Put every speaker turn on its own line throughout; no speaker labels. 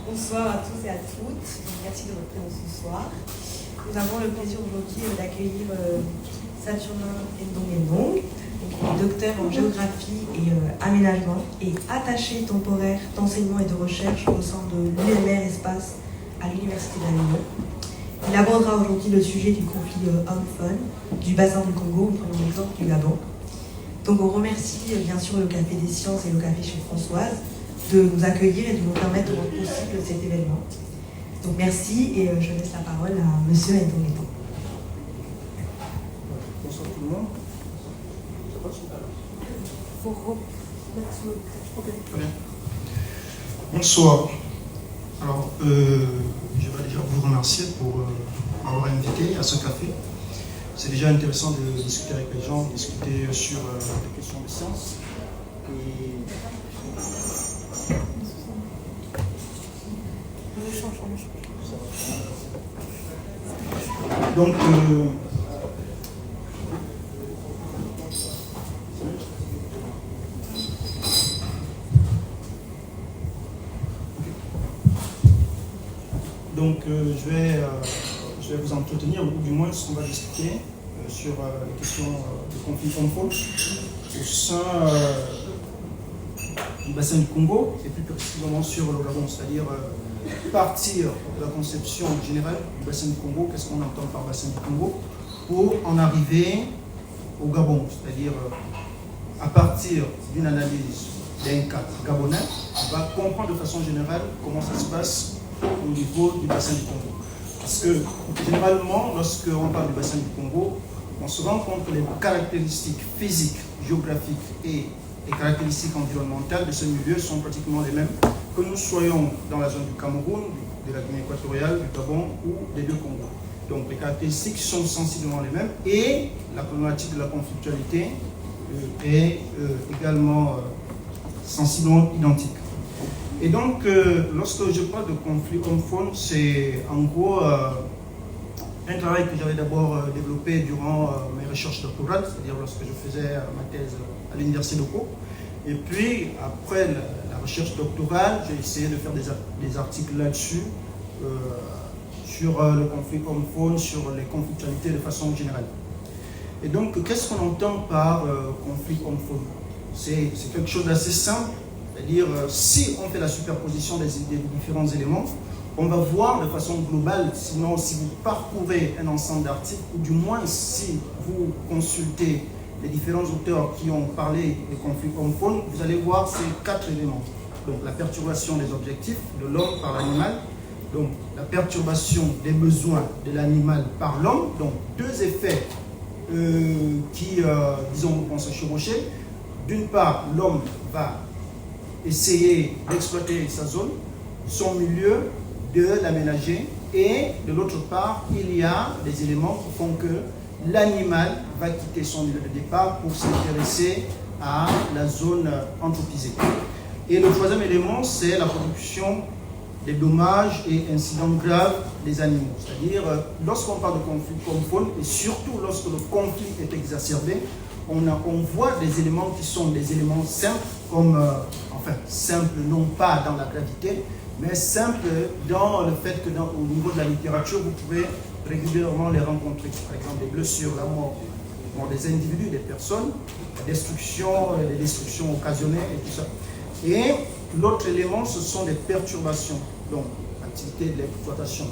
Bonsoir à tous et à toutes. Merci de votre présence ce soir. Nous avons le plaisir aujourd'hui d'accueillir Saturnin Ndong, docteur en géographie et aménagement et attaché temporaire d'enseignement et de recherche au sein de l'UMR Espace à l'Université d'Avignon. Il abordera aujourd'hui le sujet du conflit homme-femme du bassin du Congo, en prenant l'exemple du Gabon. Donc on remercie bien sûr le Café des Sciences et le Café chez Françoise de nous accueillir et de nous permettre de rendre possible cet événement. Donc merci et je laisse la parole à Monsieur Ndong.
Bonsoir tout le monde. Bonsoir. Alors, je vais déjà vous remercier pour m'avoir invité à ce café. C'est déjà intéressant de discuter avec les gens, discuter sur des questions de science. Donc, je vais vous entretenir, ou du moins ce qu'on va discuter sur les questions de conflit homme-femme au sein du bassin du Congo, et plus précisément sur le Gabon, c'est-à-dire partir de la conception générale du bassin du Congo, qu'est-ce qu'on entend par bassin du Congo, pour en arriver au Gabon, c'est-à-dire à partir d'une analyse d'un cas gabonais, on va comprendre de façon générale comment ça se passe au niveau du bassin du Congo. Parce que généralement, lorsqu'on parle du bassin du Congo, on se rend compte que les caractéristiques physiques, géographiques et les caractéristiques environnementales de ce milieu sont pratiquement les mêmes, que nous soyons dans la zone du Cameroun, de la Guinée équatoriale, du Gabon ou des deux Congos. Donc les caractéristiques sont sensiblement les mêmes et la problématique de la conflictualité est également sensiblement identique. Et donc, lorsque je parle de conflit homme-femme, c'est en gros un travail que j'avais d'abord développé durant mes recherches doctorales, c'est-à-dire lorsque je faisais ma thèse à l'université de Pau. Et puis, après la recherche doctorale, j'ai essayé de faire des articles là-dessus, sur le conflit homme-femme, sur les conflictualités de façon générale. Et donc, qu'est-ce qu'on entend par conflit homme-femme? C'est quelque chose d'assez simple. C'est-à-dire, si on fait la superposition des différents éléments, on va voir de façon globale, sinon si vous parcourez un ensemble d'articles, ou du moins si vous consultez les différents auteurs qui ont parlé des conflits homme-femme, vous allez voir ces 4 éléments. Donc la perturbation des objectifs de l'homme par l'animal, donc la perturbation des besoins de l'animal par l'homme, donc 2 effets qui, disons, vont se chevaucher. D'une part, l'homme va essayer d'exploiter sa zone, son milieu, de l'aménager, et de l'autre part, il y a des éléments qui font que l'animal va quitter son milieu de départ pour s'intéresser à la zone anthropisée. Et le 3e élément, c'est la production des dommages et incidents graves des animaux. C'est-à-dire, lorsqu'on parle de conflit homme-femme, et surtout lorsque le conflit est exacerbé, on voit des éléments qui sont des éléments simples, comme, enfin, simples non pas dans la gravité, mais simples dans le fait que au niveau de la littérature, vous pouvez régulièrement les rencontrer. Par exemple, des blessures, la mort des individus, des personnes, les destructions occasionnées et tout ça. Et l'autre élément, ce sont des perturbations, donc l'activité de l'exploitation.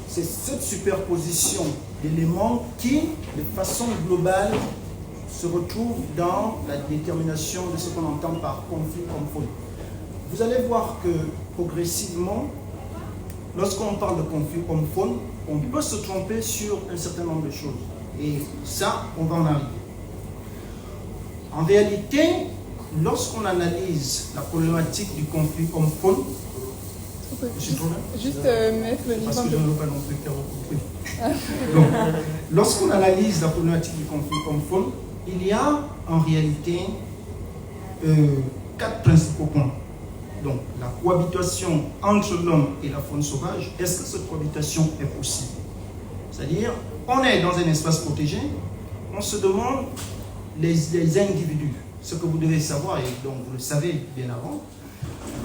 C'est cette superposition d'éléments qui, de façon globale, se retrouve dans la détermination de ce qu'on entend par conflit homme-femme. Vous allez voir que progressivement, lorsqu'on parle de conflit homme-femme, on peut se tromper sur un certain nombre de choses. Et ça, on va en arriver. En réalité, lorsqu'on analyse la problématique du conflit homme-femme,
juste mettre le
parce que je ne veux pas non plus faire recouper. Donc, lorsqu'on analyse la problématique du conflit homme-femme, il y a en réalité 4 principaux points. Donc, la cohabitation entre l'homme et la faune sauvage, est-ce que cette cohabitation est possible? C'est-à-dire, on est dans un espace protégé, on se demande les individus, ce que vous devez savoir, et donc vous le savez bien avant,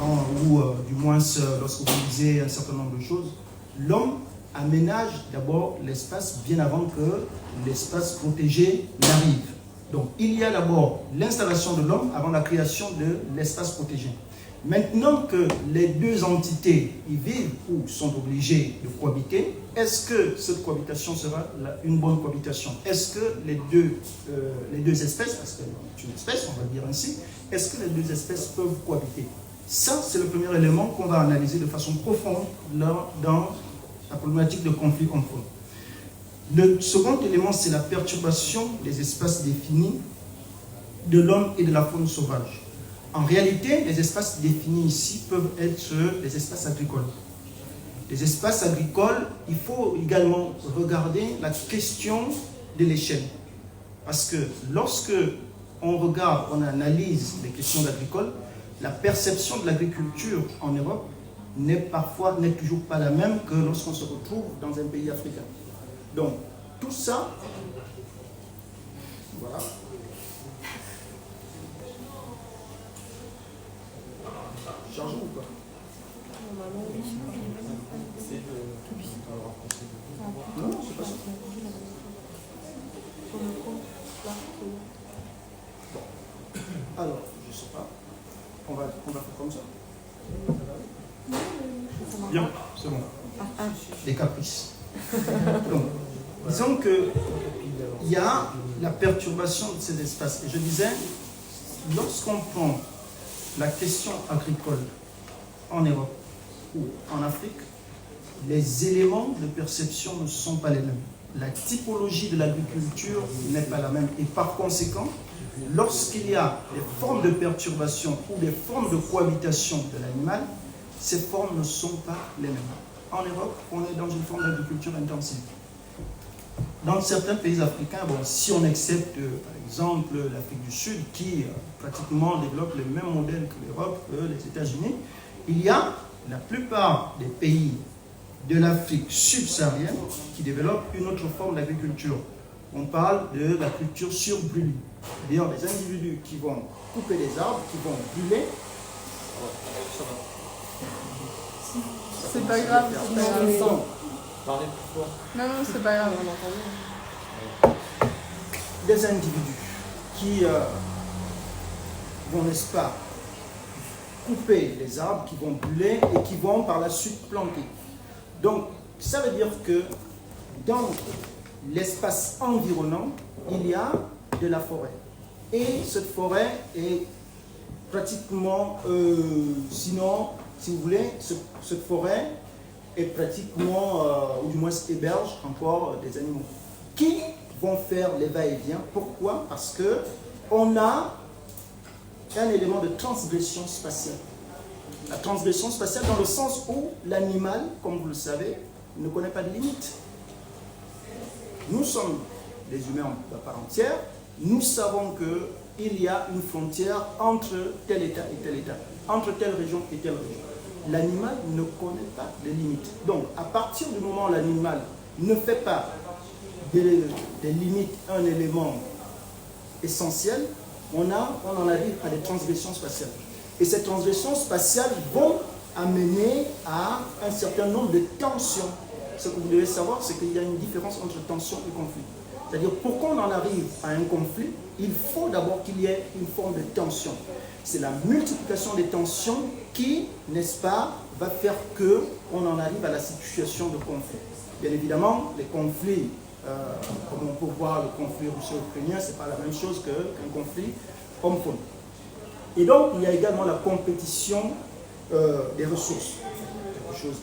ou du moins lorsque vous lisez un certain nombre de choses, l'homme aménage d'abord l'espace bien avant que l'espace protégé n'arrive. Donc il y a d'abord l'installation de l'homme avant la création de l'espace protégé. Maintenant que les deux entités y vivent ou sont obligées de cohabiter, est-ce que cette cohabitation sera une bonne cohabitation? Est-ce que les deux espèces, parce que c'est une espèce, on va le dire ainsi, est-ce que les deux espèces peuvent cohabiter? Ça, c'est le premier élément qu'on va analyser de façon profonde dans la problématique de conflit homme-femme. Le second élément, c'est la perturbation des espaces définis de l'homme et de la faune sauvage. En réalité, les espaces définis ici peuvent être des espaces agricoles. Les espaces agricoles, il faut également regarder la question de l'échelle. Parce que lorsque on regarde, on analyse les questions agricoles, la perception de l'agriculture en Europe n'est toujours pas la même que lorsqu'on se retrouve dans un pays africain. Donc, tout ça, voilà. Chargé ou pas? Non, c'est pas ça. Bon. Alors, je sais pas. On va faire comme ça. Bien, c'est bon. Des caprices. Donc, disons qu'il y a la perturbation de ces espaces. Et je disais, lorsqu'on prend la question agricole en Europe ou en Afrique, les éléments de perception ne sont pas les mêmes. La typologie de l'agriculture n'est pas la même. Et par conséquent, lorsqu'il y a des formes de perturbation ou des formes de cohabitation de l'animal, ces formes ne sont pas les mêmes. En Europe, on est dans une forme d'agriculture intensive. Dans certains pays africains, bon, si on accepte par exemple l'Afrique du Sud qui pratiquement développe le même modèle que l'Europe, que les États-Unis, il y a la plupart des pays de l'Afrique subsaharienne qui développent une autre forme d'agriculture. On parle de la culture sur brûlis. C'est-à-dire des individus qui vont couper des arbres, qui vont brûler. Ça va.
C'est pas grave, c'est pas grave.
Parlez plus fort.
Non, c'est pas grave.
Des individus qui vont, n'est-ce pas, couper les arbres, qui vont brûler et qui vont par la suite planter. Donc, ça veut dire que dans l'espace environnant, il y a de la forêt. Et cette forêt est pratiquement, sinon, si vous voulez, cette forêt est pratiquement, ou du moins héberge encore des animaux qui vont faire les va-et-vient. Pourquoi? Parce qu'on a un élément de transgression spatiale. La transgression spatiale dans le sens où l'animal, comme vous le savez, ne connaît pas de limites. Nous sommes des humains à part entière. Nous savons qu'il y a une frontière entre tel État et tel État, entre telle région et telle région. L'animal ne connaît pas de limites. Donc, à partir du moment où l'animal ne fait pas des limites un élément essentiel, on en arrive à des transgressions spatiales. Et ces transgressions spatiales vont amener à un certain nombre de tensions. Ce que vous devez savoir, c'est qu'il y a une différence entre tension et conflit. C'est-à-dire, pour qu'on en arrive à un conflit, il faut d'abord qu'il y ait une forme de tension. C'est la multiplication des tensions qui, n'est-ce pas, va faire qu'on en arrive à la situation de conflit. Bien évidemment, les conflits, comme on peut voir le conflit russo-ukrainien, ce n'est pas la même chose qu'un conflit homme-femme. Et donc, il y a également la compétition des ressources.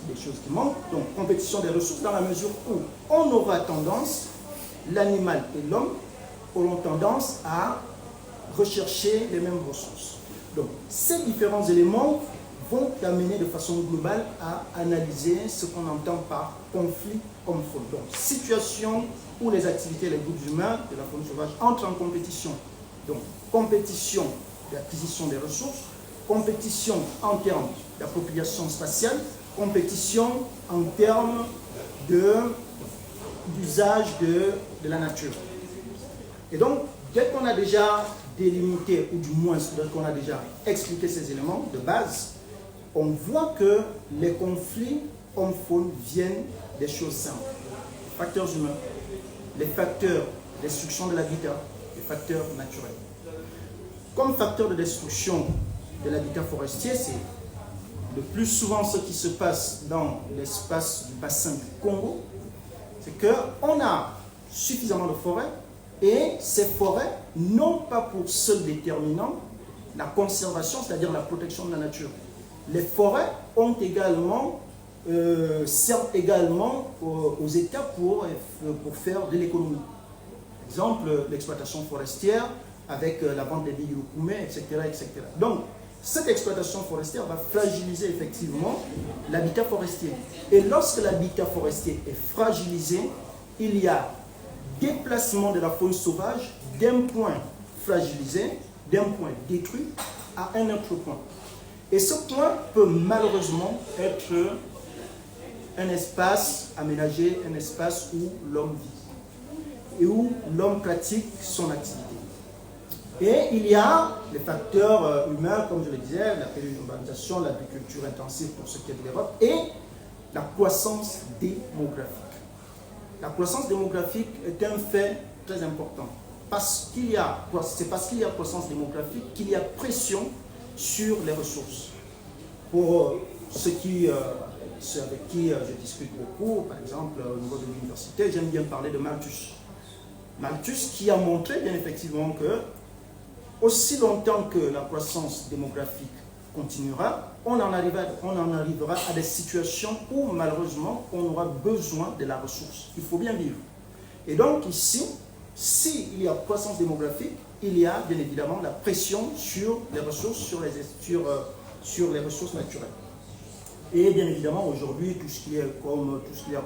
Des choses qui manquent. Donc, compétition des ressources dans la mesure où on aura tendance, l'animal et l'homme auront tendance à rechercher les mêmes ressources. Donc, ces différents éléments vont amener de façon globale à analyser ce qu'on entend par conflit homme-femme. Donc, situation où les activités et les groupes humains de la faune sauvage entrent en compétition. Donc, compétition d'acquisition des ressources, compétition en termes d'appropriation spatiale, compétition en termes d'usage de la nature. Et donc, dès qu'on a déjà délimité, ou du moins dès qu'on a déjà expliqué ces éléments de base, on voit que les conflits hommes-faune viennent des choses simples. Les facteurs humains, les facteurs de destruction de l'habitat, les facteurs naturels. Comme facteur de destruction de l'habitat forestier, c'est le plus souvent ce qui se passe dans l'espace du bassin du Congo, c'est qu'on a suffisamment de forêts et ces forêts n'ont pas pour seul déterminant la conservation, c'est-à-dire la protection de la nature. Les forêts ont également, servent également aux États pour faire de l'économie. Par exemple, l'exploitation forestière avec la vente des billes Lukume, etc., etc. Donc, cette exploitation forestière va fragiliser effectivement l'habitat forestier. Et lorsque l'habitat forestier est fragilisé, il y a déplacement de la faune sauvage d'un point fragilisé, d'un point détruit à un autre point. Et ce point peut malheureusement être un espace aménagé, un espace où l'homme vit et où l'homme pratique son activité. Et il y a les facteurs humains, comme je le disais, la urbanisation, l'agriculture intensive pour ce qui est de l'Europe, et la croissance démographique. La croissance démographique est un fait très important. C'est parce qu'il y a croissance démographique qu'il y a pression sur les ressources. Pour ceux avec qui je discute beaucoup, par exemple au niveau de l'université, j'aime bien parler de Malthus. Malthus qui a montré bien effectivement que aussi longtemps que la croissance démographique continuera, on en arrivera à des situations où malheureusement on aura besoin de la ressource. Il faut bien vivre. Et donc ici, s'il y a croissance démographique, il y a bien évidemment la pression sur les ressources, sur les ressources naturelles. Et bien évidemment aujourd'hui, tout ce qu'il y a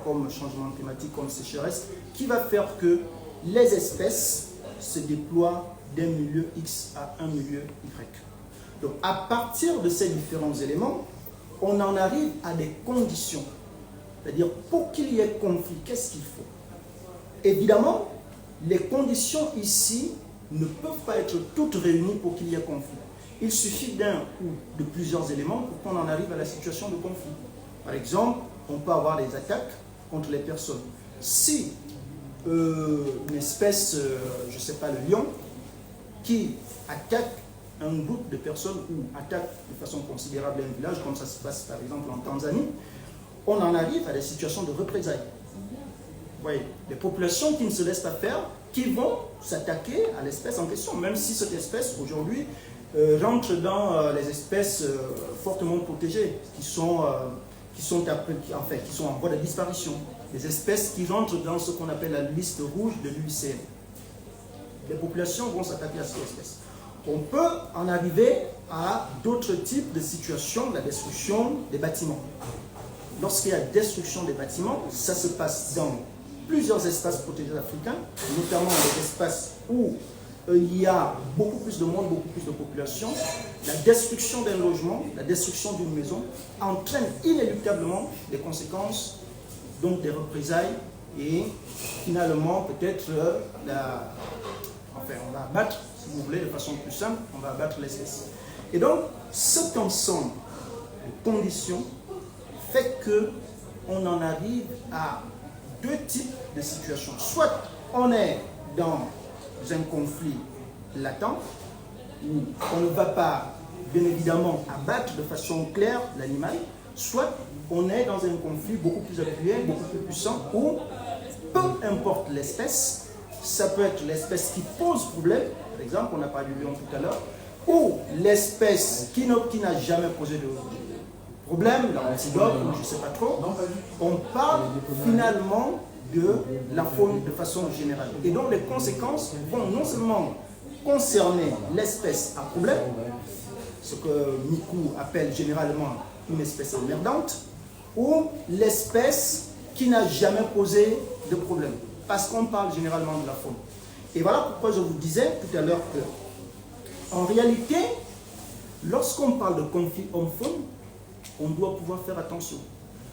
comme changement climatique, comme sécheresse, qui va faire que les espèces se déploient d'un milieu X à un milieu Y. Donc à partir de ces différents éléments, on en arrive à des conditions. C'est-à-dire, pour qu'il y ait conflit, qu'est-ce qu'il faut? Évidemment, les conditions ici ne peuvent pas être toutes réunies pour qu'il y ait conflit. Il suffit d'un ou de plusieurs éléments pour qu'on en arrive à la situation de conflit. Par exemple, on peut avoir des attaques contre les personnes. Si une espèce, je ne sais pas, le lion, qui attaque un groupe de personnes ou attaque de façon considérable un village, comme ça se passe par exemple en Tanzanie, on en arrive à des situations de représailles. Vous voyez, des populations qui ne se laissent pas faire, qui vont s'attaquer à l'espèce en question, même si cette espèce aujourd'hui rentre dans les espèces fortement protégées, qui sont en voie de disparition, des espèces qui rentrent dans ce qu'on appelle la liste rouge de l'UICN. Les populations vont s'attaquer à ces espèces. On peut en arriver à d'autres types de situations, la destruction des bâtiments. Lorsqu'il y a destruction des bâtiments, ça se passe dans plusieurs espaces protégés africains, notamment les espaces où il y a beaucoup plus de monde, beaucoup plus de population. La destruction d'un logement, la destruction d'une maison entraîne inéluctablement des conséquences, donc des représailles, et finalement peut-être on va abattre, si vous voulez, de façon plus simple, on va abattre l'espèce. Et donc, cet ensemble de conditions fait qu'on en arrive à deux types de situations. Soit on est dans un conflit latent, où on ne va pas, bien évidemment, abattre de façon claire l'animal, soit on est dans un conflit beaucoup plus appuyé, beaucoup plus puissant, où peu importe l'espèce, ça peut être l'espèce qui pose problème, par exemple, on a parlé du lion tout à l'heure, ou l'espèce qui n'a jamais posé de problème, l'antilope, ou je ne sais pas trop. On parle finalement de la faune de façon générale. Et donc les conséquences vont non seulement concerner l'espèce à problème, ce que Mikou appelle généralement une espèce emmerdante, ou l'espèce qui n'a jamais posé de problème. Parce qu'on parle généralement de la faune. Et voilà pourquoi je vous disais tout à l'heure que, en réalité, lorsqu'on parle de conflit homme-faune, on doit pouvoir faire attention.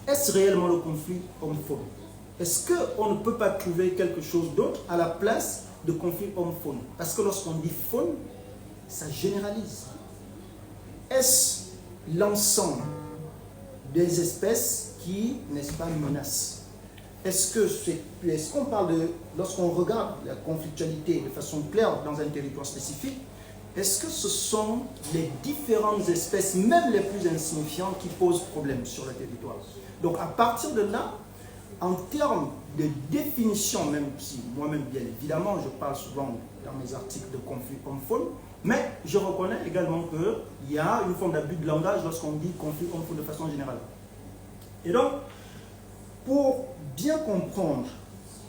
Est-ce réellement le conflit homme-faune? Est-ce qu'on ne peut pas trouver quelque chose d'autre à la place de conflit homme-faune? Parce que lorsqu'on dit faune, ça généralise. Est-ce l'ensemble des espèces qui, n'est-ce pas, menacent. Est-ce qu'on parle de, lorsqu'on regarde la conflictualité de façon claire dans un territoire spécifique, est-ce que ce sont les différentes espèces, même les plus insignifiantes, qui posent problème sur le territoire? Donc à partir de là, en termes de définition, même si moi-même, bien évidemment, je parle souvent dans mes articles de conflit homme-faune, mais je reconnais également qu'il y a une forme d'abus de langage lorsqu'on dit conflit homme-faune de façon générale. Et donc, pour bien comprendre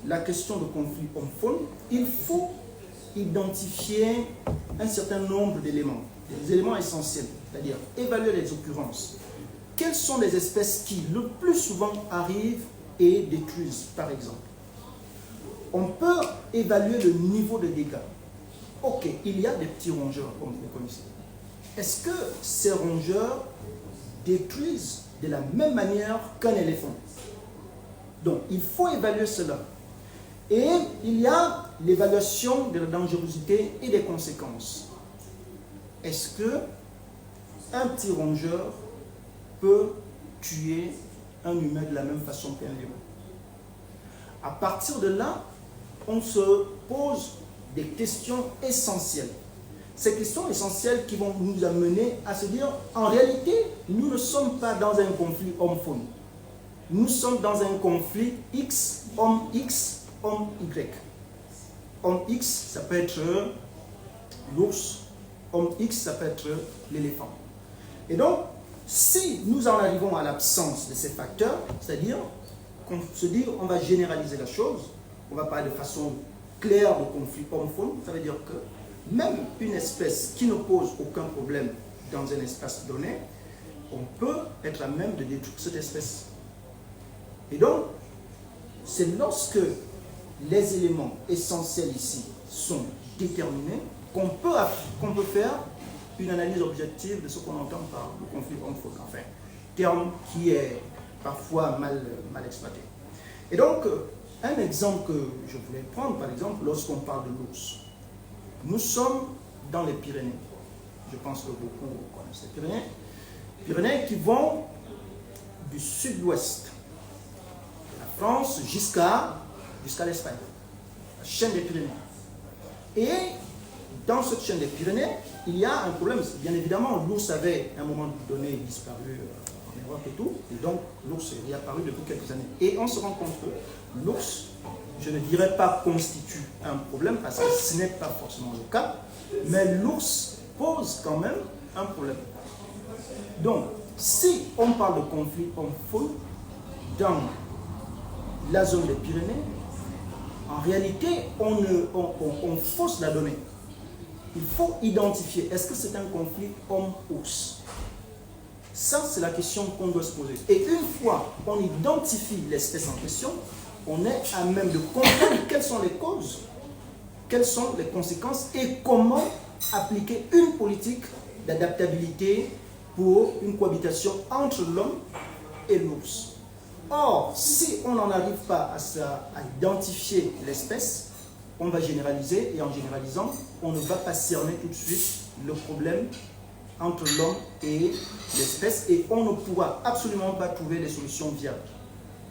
la question de conflit homme-faune, il faut identifier un certain nombre d'éléments, des éléments essentiels, c'est-à-dire évaluer les occurrences. Quelles sont les espèces qui, le plus souvent, arrivent et détruisent, par exemple? On peut évaluer le niveau de dégâts. Ok, il y a des petits rongeurs, comme vous connaissez. Est-ce que ces rongeurs détruisent de la même manière qu'un éléphant? Donc, il faut évaluer cela. Et il y a l'évaluation de la dangerosité et des conséquences. Est-ce que un petit rongeur peut tuer un humain de la même façon qu'un lion? À partir de là, on se pose des questions essentielles. Ces questions essentielles qui vont nous amener à se dire, en réalité, nous ne sommes pas dans un conflit homme-faune. Nous sommes dans un conflit X, homme Y. Homme X, ça peut être l'ours. Homme X, ça peut être l'éléphant. Et donc, si nous en arrivons à l'absence de ces facteurs, c'est-à-dire qu'on se dit, on va généraliser la chose, on va parler de façon claire de conflit homme-faune, ça veut dire que même une espèce qui ne pose aucun problème dans un espace donné, on peut être à même de détruire cette espèce. Et donc, c'est lorsque les éléments essentiels ici sont déterminés qu'on peut faire une analyse objective de ce qu'on entend par le conflit homme-faune. Enfin, terme qui est parfois mal exploité. Et donc, un exemple que je voulais prendre, par exemple, lorsqu'on parle de l'ours. Nous sommes dans les Pyrénées. Je pense que beaucoup connaissent les Pyrénées. Pyrénées qui vont du sud-ouest de la France jusqu'à l'Espagne. La chaîne des Pyrénées. Et dans cette chaîne des Pyrénées, il y a un problème. Bien évidemment, l'ours avait à un moment donné disparu en Europe et tout. Et donc, l'ours est apparu depuis quelques années. Et on se rend compte que l'ours, je ne dirais pas constitue un problème, parce que ce n'est pas forcément le cas, mais l'ours pose quand même un problème. Donc, si on parle de conflit homme-faune dans la zone des Pyrénées, en réalité, on fausse la donnée. Il faut identifier, est-ce que c'est un conflit homme-ours? Ça, c'est la question qu'on doit se poser. Et une fois qu'on identifie l'espèce en question, on est à même de comprendre quelles sont les causes, quelles sont les conséquences et comment appliquer une politique d'adaptabilité pour une cohabitation entre l'homme et l'ours. Or, si on n'en arrive pas à identifier l'espèce, on va généraliser, et en généralisant, on ne va pas cerner tout de suite le problème entre l'homme et l'espèce, et on ne pourra absolument pas trouver des solutions viables.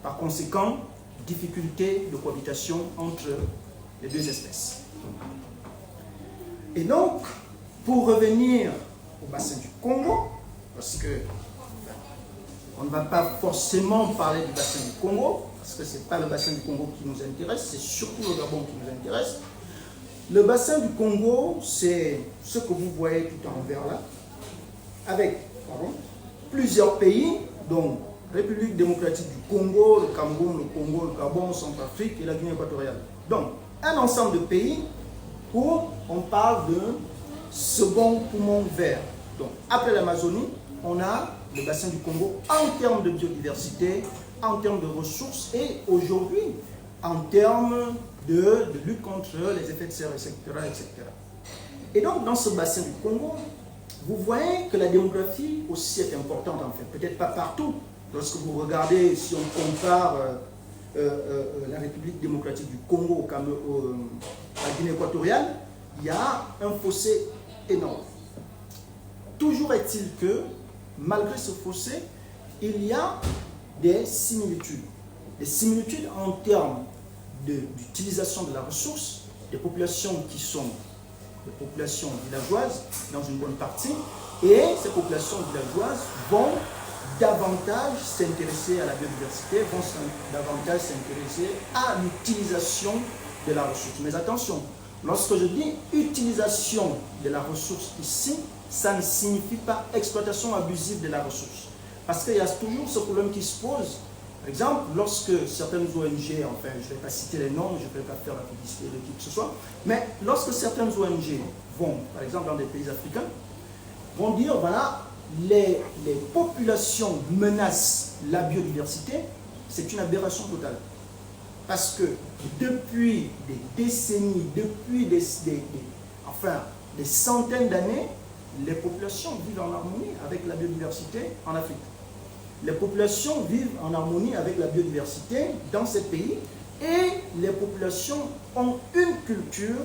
Par conséquent, difficulté de cohabitation entre les deux espèces. Et donc, pour revenir au bassin du Congo, parce que on ne va pas forcément parler du bassin du Congo, parce que ce n'est pas le bassin du Congo qui nous intéresse, c'est surtout le Gabon qui nous intéresse. Le bassin du Congo, c'est ce que vous voyez tout en vert là, avec plusieurs pays, dont République démocratique du Congo, le Cameroun, le Congo, le Gabon, Centrafrique et la Guinée équatoriale. Donc, un ensemble de pays où on parle de second poumon vert. Donc, après l'Amazonie, on a le bassin du Congo en termes de biodiversité, en termes de ressources et aujourd'hui en termes de lutte contre les effets de serre, etc., etc. Et donc, dans ce bassin du Congo, vous voyez que la démographie aussi est importante en fait. Peut-être pas partout. Lorsque vous regardez, si on compare la République démocratique du Congo à la Guinée équatoriale, il y a un fossé énorme. Toujours est-il que, malgré ce fossé, il y a des similitudes. Des similitudes en termes d'utilisation de la ressource, des populations qui sont des populations villageoises dans une bonne partie, et ces populations villageoises vont davantage s'intéresser à la biodiversité, vont davantage s'intéresser à l'utilisation de la ressource. Mais attention, lorsque je dis utilisation de la ressource ici, ça ne signifie pas exploitation abusive de la ressource. Parce qu'il y a toujours ce problème qui se pose. Par exemple, lorsque certaines ONG, enfin je ne vais pas citer les noms, je ne vais pas faire la publicité de qui que ce soit, mais lorsque certaines ONG vont, par exemple dans des pays africains, vont dire, voilà, les populations menacent la biodiversité, c'est une aberration totale. Parce que depuis des décennies, depuis des centaines d'années, les populations vivent en harmonie avec la biodiversité en Afrique. Les populations vivent en harmonie avec la biodiversité dans ces pays et les populations ont une culture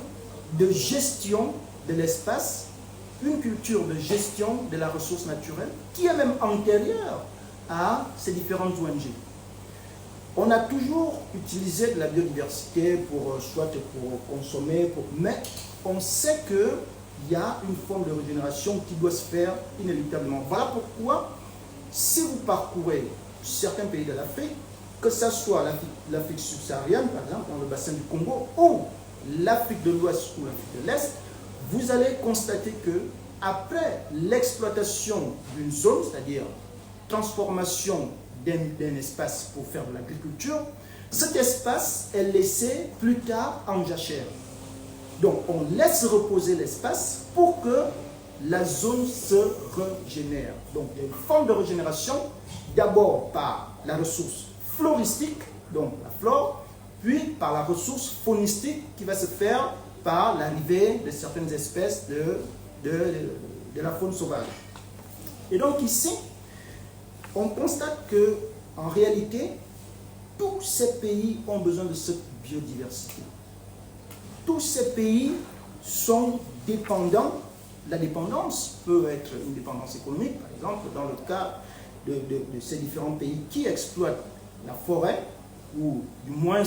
de gestion de l'espace, une culture de gestion de la ressource naturelle qui est même antérieure à ces différentes ONG. On a toujours utilisé de la biodiversité soit pour consommer, mais on sait qu'il y a une forme de régénération qui doit se faire inéluctablement. Voilà pourquoi, si vous parcourez certains pays de l'Afrique, que ce soit l'Afrique subsaharienne, par exemple, dans le bassin du Congo, ou l'Afrique de l'Ouest ou l'Afrique de l'Est, vous allez constater que après l'exploitation d'une zone, c'est-à-dire transformation d'un espace pour faire de l'agriculture, cet espace est laissé plus tard en jachère. Donc on laisse reposer l'espace pour que la zone se régénère. Donc il y a une forme de régénération, d'abord par la ressource floristique, donc la flore, puis par la ressource faunistique qui va se faire par l'arrivée de certaines espèces de la faune sauvage. Et donc ici, on constate que en réalité, tous ces pays ont besoin de cette biodiversité. Tous ces pays sont dépendants. La dépendance peut être une dépendance économique, par exemple, dans le cas de ces différents pays qui exploitent la forêt, ou du moins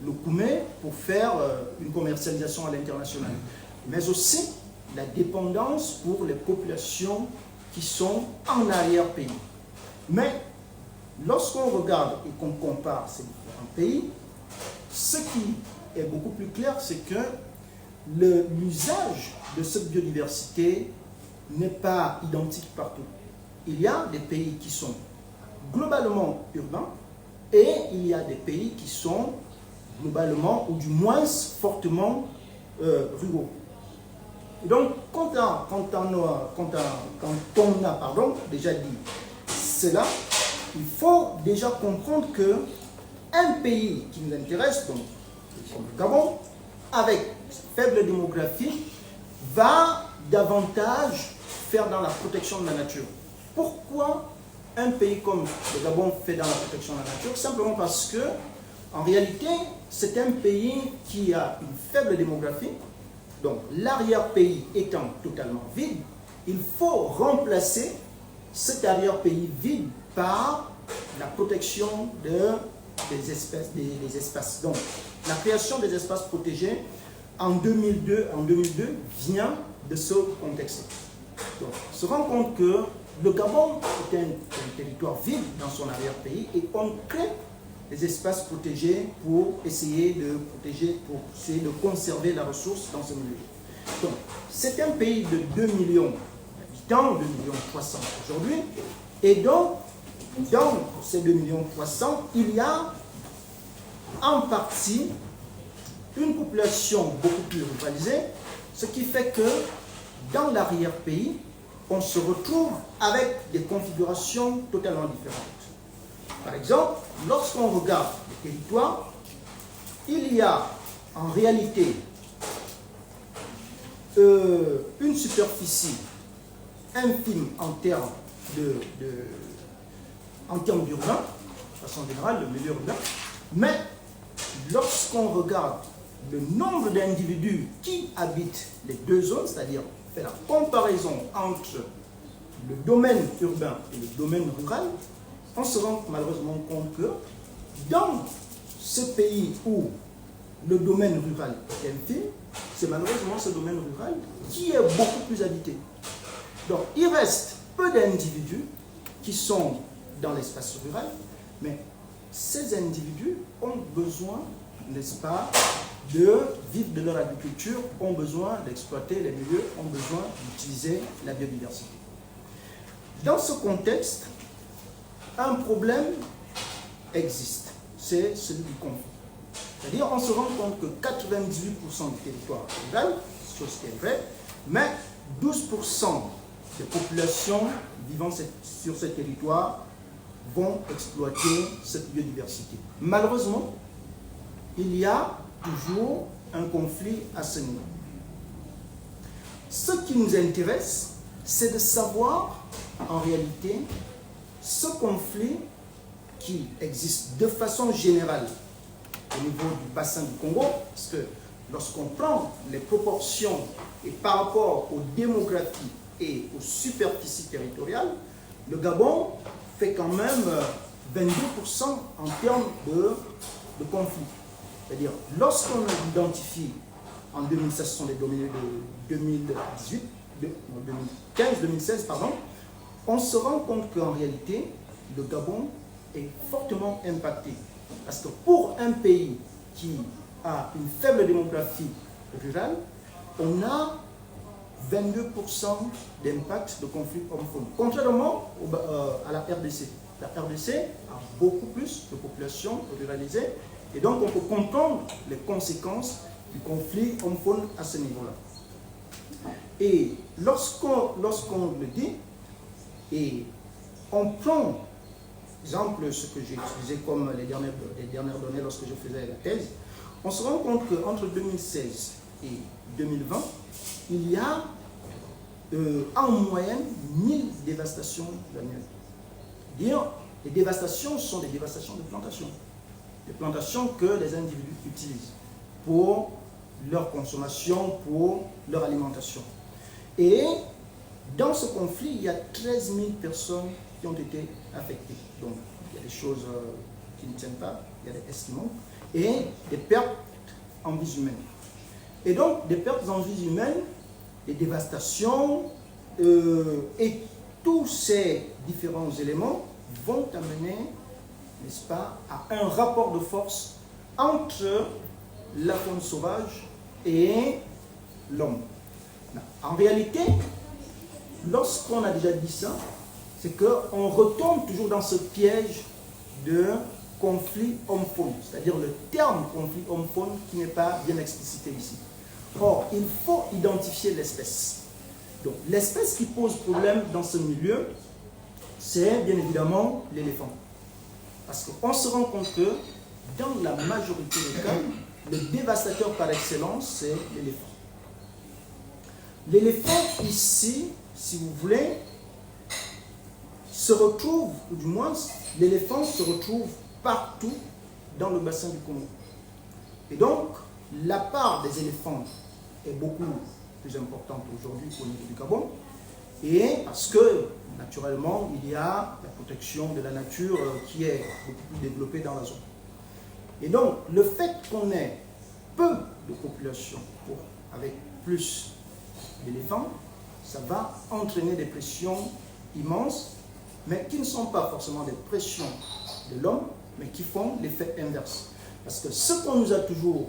le koumé, pour faire une commercialisation à l'international. Mais aussi la dépendance pour les populations qui sont en arrière-pays. Mais lorsqu'on regarde et qu'on compare ces différents pays, ce qui est beaucoup plus clair, c'est que l'usage de cette biodiversité n'est pas identique partout. Il y a des pays qui sont globalement urbains et il y a des pays qui sont globalement, ou du moins fortement ruraux. Et donc, quand on a déjà dit cela, il faut déjà comprendre qu'un pays qui nous intéresse, donc le Gabon, avec faible démographie, va davantage faire dans la protection de la nature. Pourquoi un pays comme le Gabon fait dans la protection de la nature? Simplement parce que, en réalité, c'est un pays qui a une faible démographie. Donc, l'arrière-pays étant totalement vide, il faut remplacer cet arrière-pays vide par la protection des espaces. Donc, la création des espaces protégés en 2002 vient de ce contexte. Donc, on se rend compte que le Gabon est un territoire vide dans son arrière-pays et on crée des espaces protégés pour essayer de protéger, pour essayer de conserver la ressource dans ce milieu. Donc, c'est un pays de 2 millions d'habitants, 2,3 millions aujourd'hui, et donc, dans ces 2,3 millions, il y a en partie une population beaucoup plus ruralisée, ce qui fait que dans l'arrière-pays, on se retrouve avec des configurations totalement différentes. Par exemple, lorsqu'on regarde les territoires, il y a en réalité une superficie infime en termes d'urbain, de façon générale, le milieu urbain, mais lorsqu'on regarde le nombre d'individus qui habitent les deux zones, c'est-à-dire fait la comparaison entre le domaine urbain et le domaine rural, on se rend malheureusement compte que dans ce pays où le domaine rural est infime, c'est malheureusement ce domaine rural qui est beaucoup plus habité. Donc il reste peu d'individus qui sont dans l'espace rural, mais ces individus ont besoin, n'est-ce pas, de vivre de leur agriculture, ont besoin d'exploiter les milieux, ont besoin d'utiliser la biodiversité. Dans ce contexte, un problème existe, c'est celui du conflit. C'est-à-dire, on se rend compte que 98% du territoire rural, chose qui est vraie, mais 12% des populations vivant sur ce territoire vont exploiter cette biodiversité. Malheureusement, il y a toujours un conflit à ce niveau. Ce qui nous intéresse, c'est de savoir, en réalité, ce conflit qui existe de façon générale au niveau du bassin du Congo, parce que lorsqu'on prend les proportions et par rapport aux démographies et aux superficies territoriales, le Gabon fait quand même 22% en termes de conflits. C'est-à-dire, lorsqu'on identifie en 2016, ce sont les données de 2015-2016, pardon, on se rend compte qu'en réalité, le Gabon est fortement impacté. Parce que pour un pays qui a une faible démographie rurale, on a 22% d'impact de conflit homme-femme. Contrairement à la RDC. La RDC a beaucoup plus de population ruralisée et donc on peut comprendre les conséquences du conflit homme-femme à ce niveau-là. Et lorsqu'on le dit, et on prend, exemple, ce que j'ai utilisé comme les dernières données lorsque je faisais la thèse, on se rend compte qu'entre 2016 et 2020, il y a en moyenne 1000 dévastations annuelles. Les dévastations sont des dévastations de plantations. Des plantations que les individus utilisent pour leur consommation, pour leur alimentation. Et dans ce conflit, il y a 13 000 personnes qui ont été affectées. Donc, il y a des choses qui ne tiennent pas, il y a des estimants, et des pertes en vies humaines. Et donc, des pertes en vies humaines, des dévastations, et tous ces différents éléments vont amener, n'est-ce pas, à un rapport de force entre la faune sauvage et l'homme. En réalité, lorsqu'on a déjà dit ça, c'est qu'on retombe toujours dans ce piège de conflit homme-faune, c'est-à-dire le terme conflit homme-faune qui n'est pas bien explicité ici. Or, il faut identifier l'espèce. Donc, l'espèce qui pose problème dans ce milieu, c'est bien évidemment l'éléphant. Parce qu'on se rend compte que dans la majorité des cas, le dévastateur par excellence, c'est l'éléphant. L'éléphant ici, si vous voulez, se retrouve, ou du moins, l'éléphant se retrouve partout dans le bassin du Congo. Et donc, la part des éléphants est beaucoup plus importante aujourd'hui au niveau du Gabon. Et parce que, naturellement, il y a la protection de la nature qui est beaucoup plus développée dans la zone. Et donc, le fait qu'on ait peu de population avec plus d'éléphants, ça va entraîner des pressions immenses, mais qui ne sont pas forcément des pressions de l'homme, mais qui font l'effet inverse. Parce que ce qu'on nous a toujours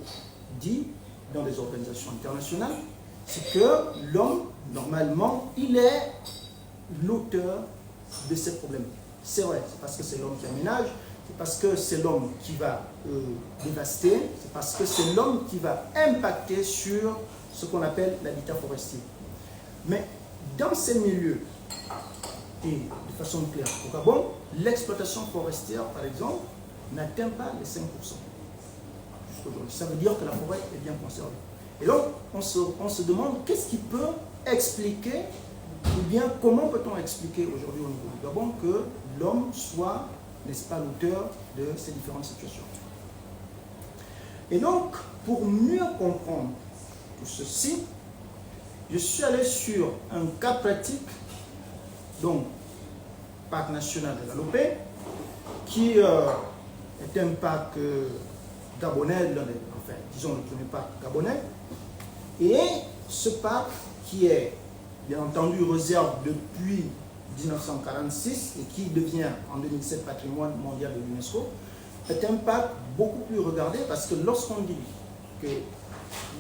dit dans les organisations internationales, c'est que l'homme, normalement, il est l'auteur de ces problèmes. C'est vrai, c'est parce que c'est l'homme qui aménage, c'est parce que c'est l'homme qui va dévaster, c'est parce que c'est l'homme qui va impacter sur ce qu'on appelle l'habitat forestier. Mais dans ces milieux, et de façon claire, au Gabon, l'exploitation forestière, par exemple, n'atteint pas les 5%. Ça veut dire que la forêt est bien conservée. Et donc, on se demande qu'est-ce qui peut expliquer, ou bien comment peut-on expliquer aujourd'hui au niveau du Gabon que l'homme soit, n'est-ce pas, l'auteur de ces différentes situations. Et donc, pour mieux comprendre tout ceci, je suis allé sur un cas pratique donc parc national de la Lopé, qui est un parc gabonais, enfin, disons le premier parc gabonais. Et ce parc, qui est bien entendu réserve depuis 1946 et qui devient en 2007 patrimoine mondial de l'UNESCO, est un parc beaucoup plus regardé parce que lorsqu'on dit que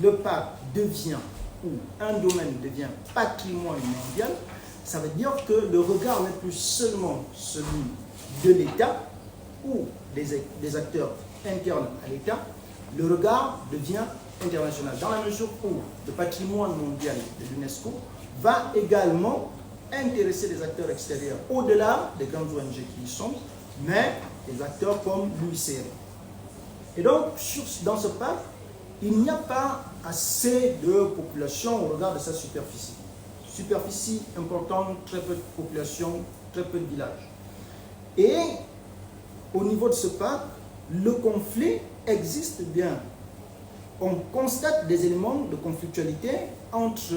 le parc devient ou un domaine devient patrimoine mondial, ça veut dire que le regard n'est plus seulement celui de l'État ou des acteurs internes à l'État, le regard devient international, dans la mesure où le patrimoine mondial de l'UNESCO va également intéresser les acteurs extérieurs, au-delà des grandes ONG qui y sont, mais des acteurs comme l'UICN. Et donc, dans ce parc, il n'y a pas assez de population au regard de sa superficie. Superficie importante, très peu de population, très peu de villages. Et au niveau de ce parc, le conflit existe bien. On constate des éléments de conflictualité entre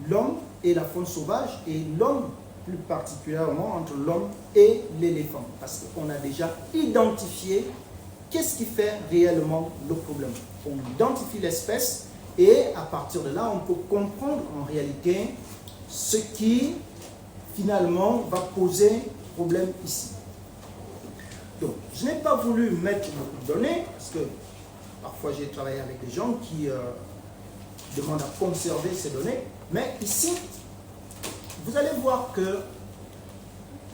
l'homme et la faune sauvage, et l'homme plus particulièrement entre l'homme et l'éléphant, parce qu'on a déjà identifié qu'est-ce qui fait réellement le problème. On identifie l'espèce et à partir de là, on peut comprendre en réalité ce qui finalement va poser problème ici. Donc, je n'ai pas voulu mettre beaucoup de données, parce que parfois j'ai travaillé avec des gens qui demandent à conserver ces données, mais ici, vous allez voir que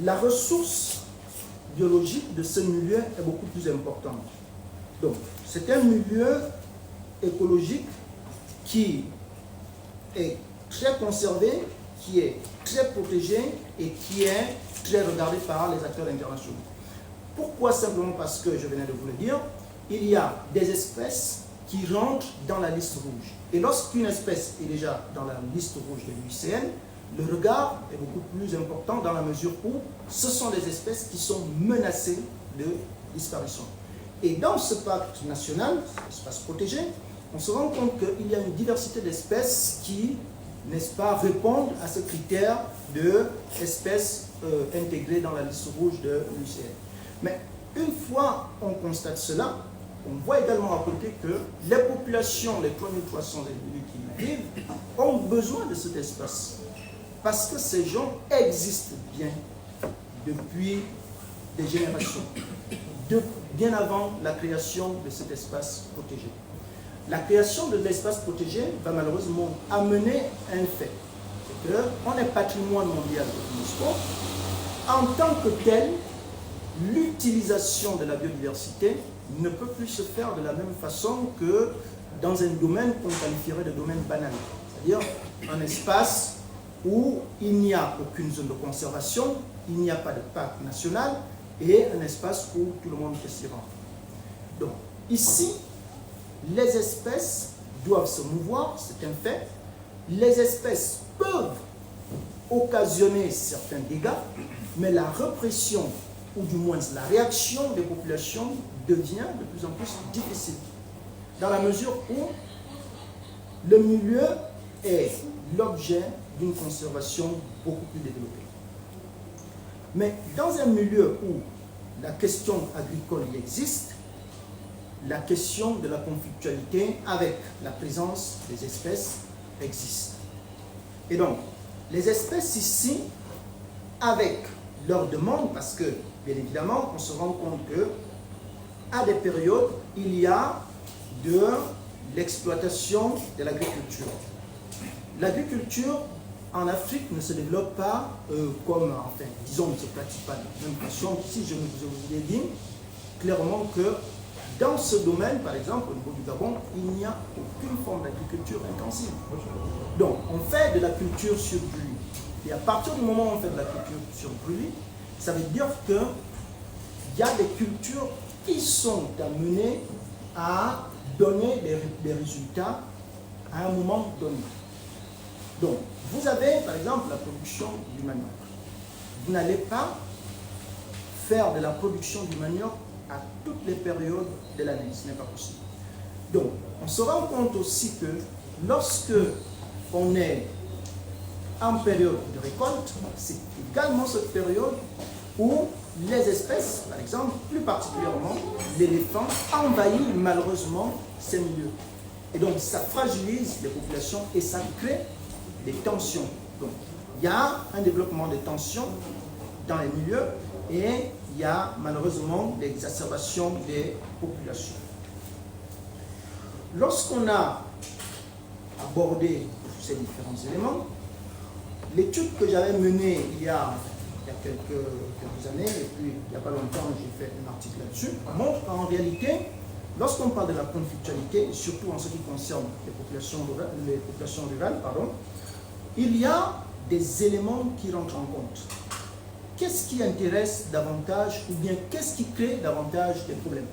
la ressource biologique de ce milieu est beaucoup plus importante. Donc, c'est un milieu écologique qui est très conservé, qui est très protégé et qui est très regardé par les acteurs internationaux. Pourquoi? Simplement parce que, je venais de vous le dire, il y a des espèces qui rentrent dans la liste rouge. Et lorsqu'une espèce est déjà dans la liste rouge de l'UICN, le regard est beaucoup plus important dans la mesure où ce sont des espèces qui sont menacées de disparition. Et dans ce parc national, espace protégé, on se rend compte qu'il y a une diversité d'espèces qui, n'est-ce pas, répondent à ce critère d'espèces intégrées dans la liste rouge de l'UICN. Mais une fois on constate cela, on voit également à côté que les populations, les 3300 individus qui y vivent, ont besoin de cet espace. Parce que ces gens existent bien depuis des générations, bien avant la création de cet espace protégé. La création de l'espace protégé va malheureusement amener un fait. C'est qu'on est patrimoine mondial de l'UNESCO. En tant que tel, l'utilisation de la biodiversité ne peut plus se faire de la même façon que dans un domaine qu'on qualifierait de domaine banal. C'est-à-dire un espace où il n'y a aucune zone de conservation, il n'y a pas de parc national et un espace où tout le monde peut s'y rendre. Donc, ici, les espèces doivent se mouvoir, c'est un fait. Les espèces peuvent occasionner certains dégâts, mais la répression, ou du moins la réaction des populations devient de plus en plus difficile. Dans la mesure où le milieu est l'objet d'une conservation beaucoup plus développée. Mais dans un milieu où la question agricole y existe, la question de la conflictualité avec la présence des espèces existe. Et donc, les espèces ici, avec leur demande, parce que, bien évidemment, on se rend compte que à des périodes, il y a de l'exploitation de l'agriculture. L'agriculture en Afrique ne se développe pas comme, enfin, disons, ne se pratique pas de la même façon. Si je vous ai dit clairement que dans ce domaine, par exemple, au niveau du Gabon, il n'y a aucune forme d'agriculture intensive. Donc, on fait de la culture sur brûlis. Et à partir du moment où on fait de la culture sur brûlis, ça veut dire qu'il y a des cultures qui sont amenées à donner des résultats à un moment donné. Donc, vous avez, par exemple, la production du manioc. Vous n'allez pas faire de la production du manioc à toutes les périodes de l'année. Ce n'est pas possible. Donc, on se rend compte aussi que lorsque on est en période de récolte, c'est également cette période où les espèces, par exemple, plus particulièrement l'éléphant, envahit malheureusement ces milieux. Et donc ça fragilise les populations et ça crée des tensions. Donc il y a un développement des tensions dans les milieux et il y a malheureusement l'exacerbation des populations. Lorsqu'on a abordé tous ces différents éléments, l'étude que j'avais menée il y a quelques années, et puis il n'y a pas longtemps j'ai fait un article là-dessus, montre qu'en réalité, lorsqu'on parle de la conflictualité, surtout en ce qui concerne les populations rurales, il y a des éléments qui rentrent en compte. Qu'est-ce qui intéresse davantage ou bien qu'est-ce qui crée davantage des problèmes?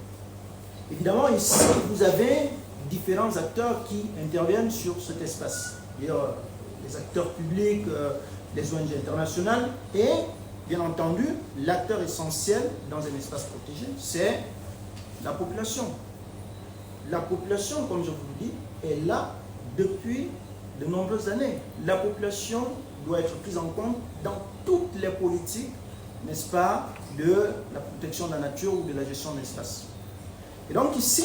Évidemment, ici, vous avez différents acteurs qui interviennent sur cet espace. Il y a les acteurs publics, les ONG internationales et, bien entendu, l'acteur essentiel dans un espace protégé, c'est la population. La population, comme je vous le dis, est là depuis de nombreuses années. La population doit être prise en compte dans toutes les politiques, n'est-ce pas, de la protection de la nature ou de la gestion de l'espace. Et donc ici,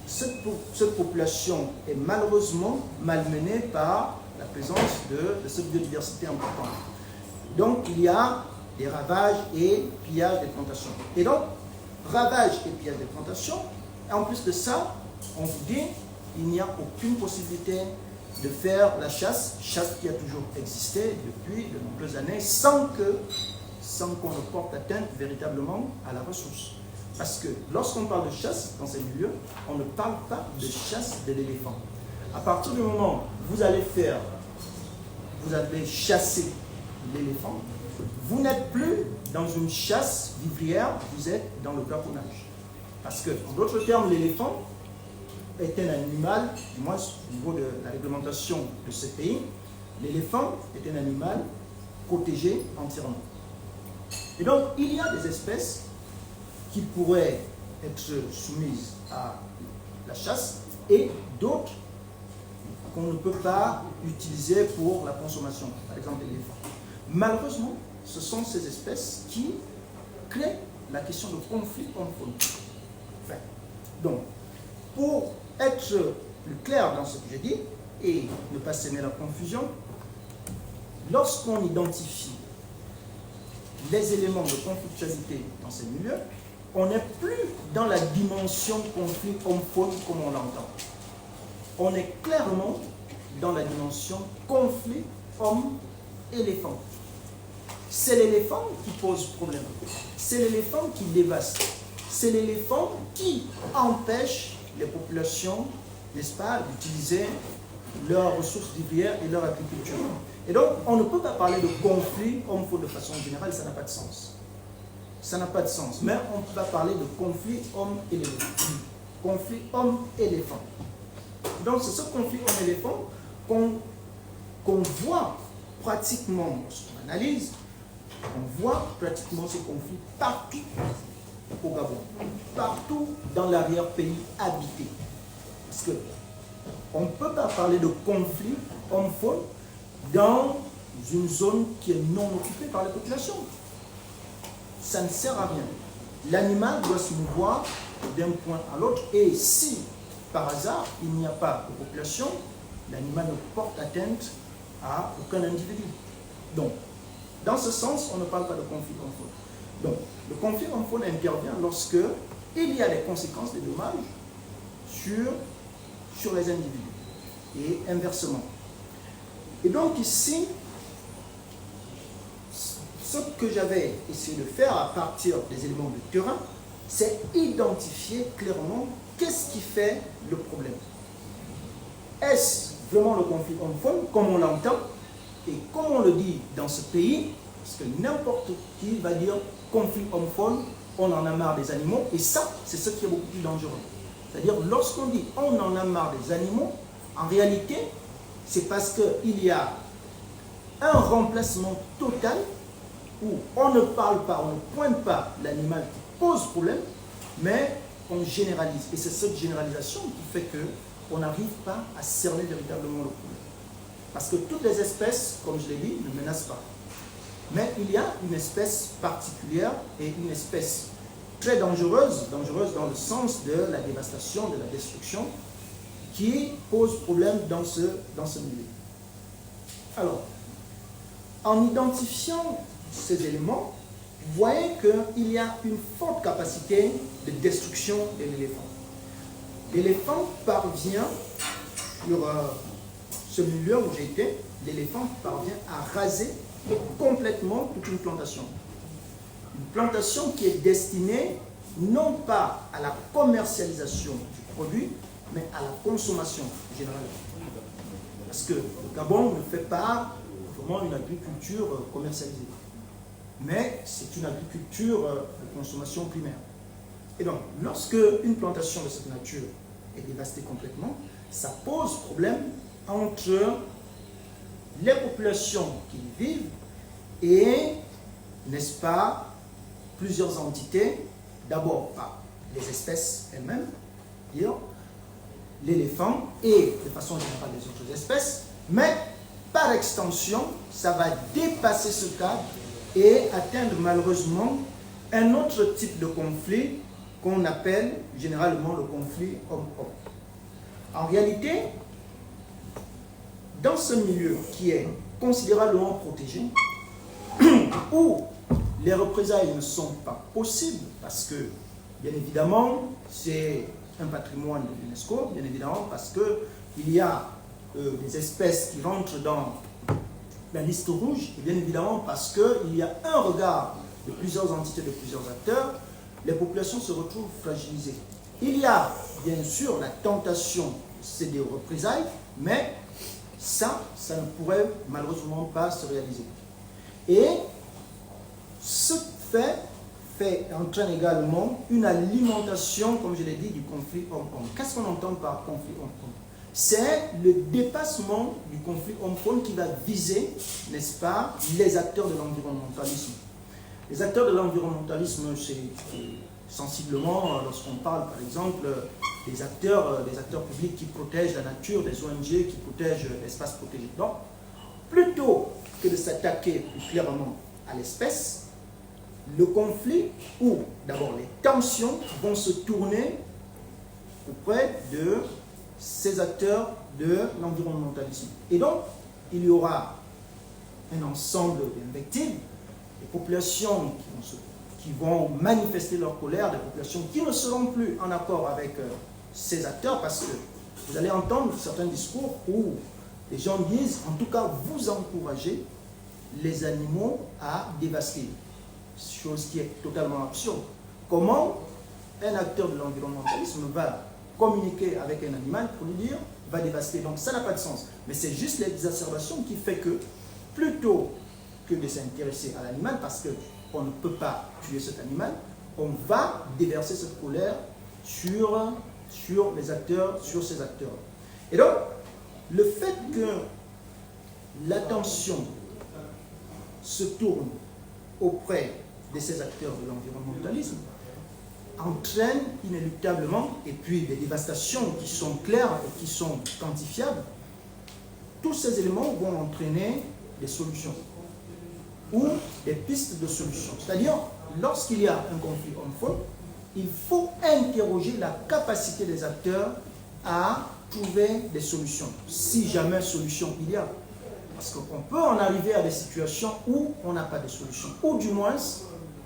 cette population est malheureusement malmenée par la présence de cette biodiversité importante. Donc il y a des ravages et pillages des plantations. Et donc, ravages et pillages des plantations, et en plus de ça, on vous dit qu'il n'y a aucune possibilité de faire la chasse qui a toujours existé depuis de nombreuses années, sans qu'on ne porte atteinte véritablement à la ressource. Parce que lorsqu'on parle de chasse dans ces milieux, on ne parle pas de chasse de l'éléphant. À partir du moment où vous allez chasser l'éléphant, vous n'êtes plus dans une chasse vivrière, vous êtes dans le braconnage. Parce que, en d'autres termes, l'éléphant est un animal, du moins au niveau de la réglementation de ce pays, l'éléphant est un animal protégé entièrement. Et donc, il y a des espèces qui pourraient être soumises à la chasse et d'autres qu'on ne peut pas utiliser pour la consommation, par exemple l'éléphant. Malheureusement, ce sont ces espèces qui créent la question de conflit homme-faune. Enfin, donc, pour être plus clair dans ce que je dis et ne pas s'aimer la confusion, lorsqu'on identifie les éléments de conflictualité dans ces milieux, on n'est plus dans la dimension conflit homme-faune comme on l'entend. On est clairement dans la dimension conflit homme-éléphant. C'est l'éléphant qui pose problème. C'est l'éléphant qui dévaste. C'est l'éléphant qui empêche les populations, n'est-ce pas, d'utiliser leurs ressources vivrières et leur agriculture. Et donc, on ne peut pas parler de conflit homme-faune de façon générale, ça n'a pas de sens. Ça n'a pas de sens. Mais on peut parler de conflit homme-éléphant. Conflit homme-éléphant. Donc, c'est ce conflit homme-éléphant qu'on voit pratiquement, lorsqu'on analyse, on voit pratiquement ce conflit partout au Gabon, partout dans l'arrière-pays habité. Parce que on ne peut pas parler de conflit homme-faune dans une zone qui est non occupée par les populations. Ça ne sert à rien. L'animal doit se mouvoir d'un point à l'autre et si, par hasard, il n'y a pas de population, l'animal ne porte atteinte à aucun individu. Donc, dans ce sens, on ne parle pas de conflit homme-faune. Donc, le conflit homme-faune intervient lorsque il y a des conséquences, des dommages sur les individus et inversement. Et donc ici, ce que j'avais essayé de faire à partir des éléments de terrain, c'est identifier clairement qu'est-ce qui fait le problème. Est-ce vraiment le conflit homme-faune, comme on l'entend, et comme on le dit dans ce pays, parce que n'importe qui va dire conflit homme-faune, on en a marre des animaux, et ça, c'est ce qui est beaucoup plus dangereux. C'est-à-dire, lorsqu'on dit on en a marre des animaux, en réalité, c'est parce qu'il y a un remplacement total où on ne parle pas, on ne pointe pas l'animal qui pose problème, mais on généralise. Et c'est cette généralisation qui fait qu'on n'arrive pas à cerner véritablement le problème. Parce que toutes les espèces, comme je l'ai dit, ne menacent pas. Mais il y a une espèce particulière et une espèce très dangereuse dans le sens de la dévastation, de la destruction, qui pose problème dans ce milieu. Alors, en identifiant ces éléments, vous voyez qu'il y a une forte capacité de destruction de l'éléphant. L'éléphant parvient, sur ce milieu où j'ai été, l'éléphant parvient à raser complètement toute une plantation. Une plantation qui est destinée non pas à la commercialisation du produit, mais à la consommation générale. Parce que le Gabon ne fait pas vraiment une agriculture commercialisée, mais c'est une agriculture de consommation primaire. Et donc, lorsque une plantation de cette nature est dévastée complètement, ça pose problème entre les populations qui y vivent et, n'est-ce pas, plusieurs entités, d'abord par les espèces elles-mêmes, l'éléphant et de façon générale les autres espèces, mais par extension, ça va dépasser ce cadre et atteindre malheureusement un autre type de conflit qu'on appelle généralement le conflit homme-homme. En réalité, dans ce milieu qui est considérablement protégé, où les représailles ne sont pas possibles, parce que, bien évidemment, c'est un patrimoine de l'UNESCO, bien évidemment, parce qu'il y a des espèces qui rentrent dans la liste rouge, et bien évidemment, parce qu'il y a un regard de plusieurs entités, de plusieurs acteurs, les populations se retrouvent fragilisées. Il y a, bien sûr, la tentation, c'est des représailles, mais ça ne pourrait malheureusement pas se réaliser. Et ce fait entraîne également une alimentation, comme je l'ai dit, du conflit homme-homme. Qu'est-ce qu'on entend par conflit homme-homme? C'est le dépassement du conflit homme-homme qui va viser, n'est-ce pas, les acteurs de l'environnementalisme. Les acteurs de l'environnementalisme, c'est sensiblement, lorsqu'on parle par exemple des acteurs publics qui protègent la nature, des ONG qui protègent l'espace protégé. Donc, plutôt que de s'attaquer plus clairement à l'espèce, le conflit ou d'abord les tensions vont se tourner auprès de ces acteurs de l'environnementalisme. Et donc, il y aura un ensemble d'invectives, des populations qui vont manifester leur colère, des populations qui ne seront plus en accord avec ces acteurs, parce que vous allez entendre certains discours où les gens disent, en tout cas, vous encouragez les animaux à dévaster. Chose qui est totalement absurde. Comment un acteur de l'environnementalisme va communiquer avec un animal pour lui dire va dévaster? Donc ça n'a pas de sens. Mais c'est juste l'exacerbation qui fait que, plutôt que de s'intéresser à l'animal, parce qu'on ne peut pas tuer cet animal, on va déverser cette colère sur les acteurs, sur ces acteurs. Et donc, le fait que l'attention se tourne auprès de ces acteurs de l'environnementalisme entraîne inéluctablement, et puis des dévastations qui sont claires et qui sont quantifiables, tous ces éléments vont entraîner des solutions ou des pistes de solutions. C'est-à-dire, lorsqu'il y a un conflit homme-femme, il faut interroger la capacité des acteurs à trouver des solutions, si jamais solution il y a. Parce qu'on peut en arriver à des situations où on n'a pas de solution, ou du moins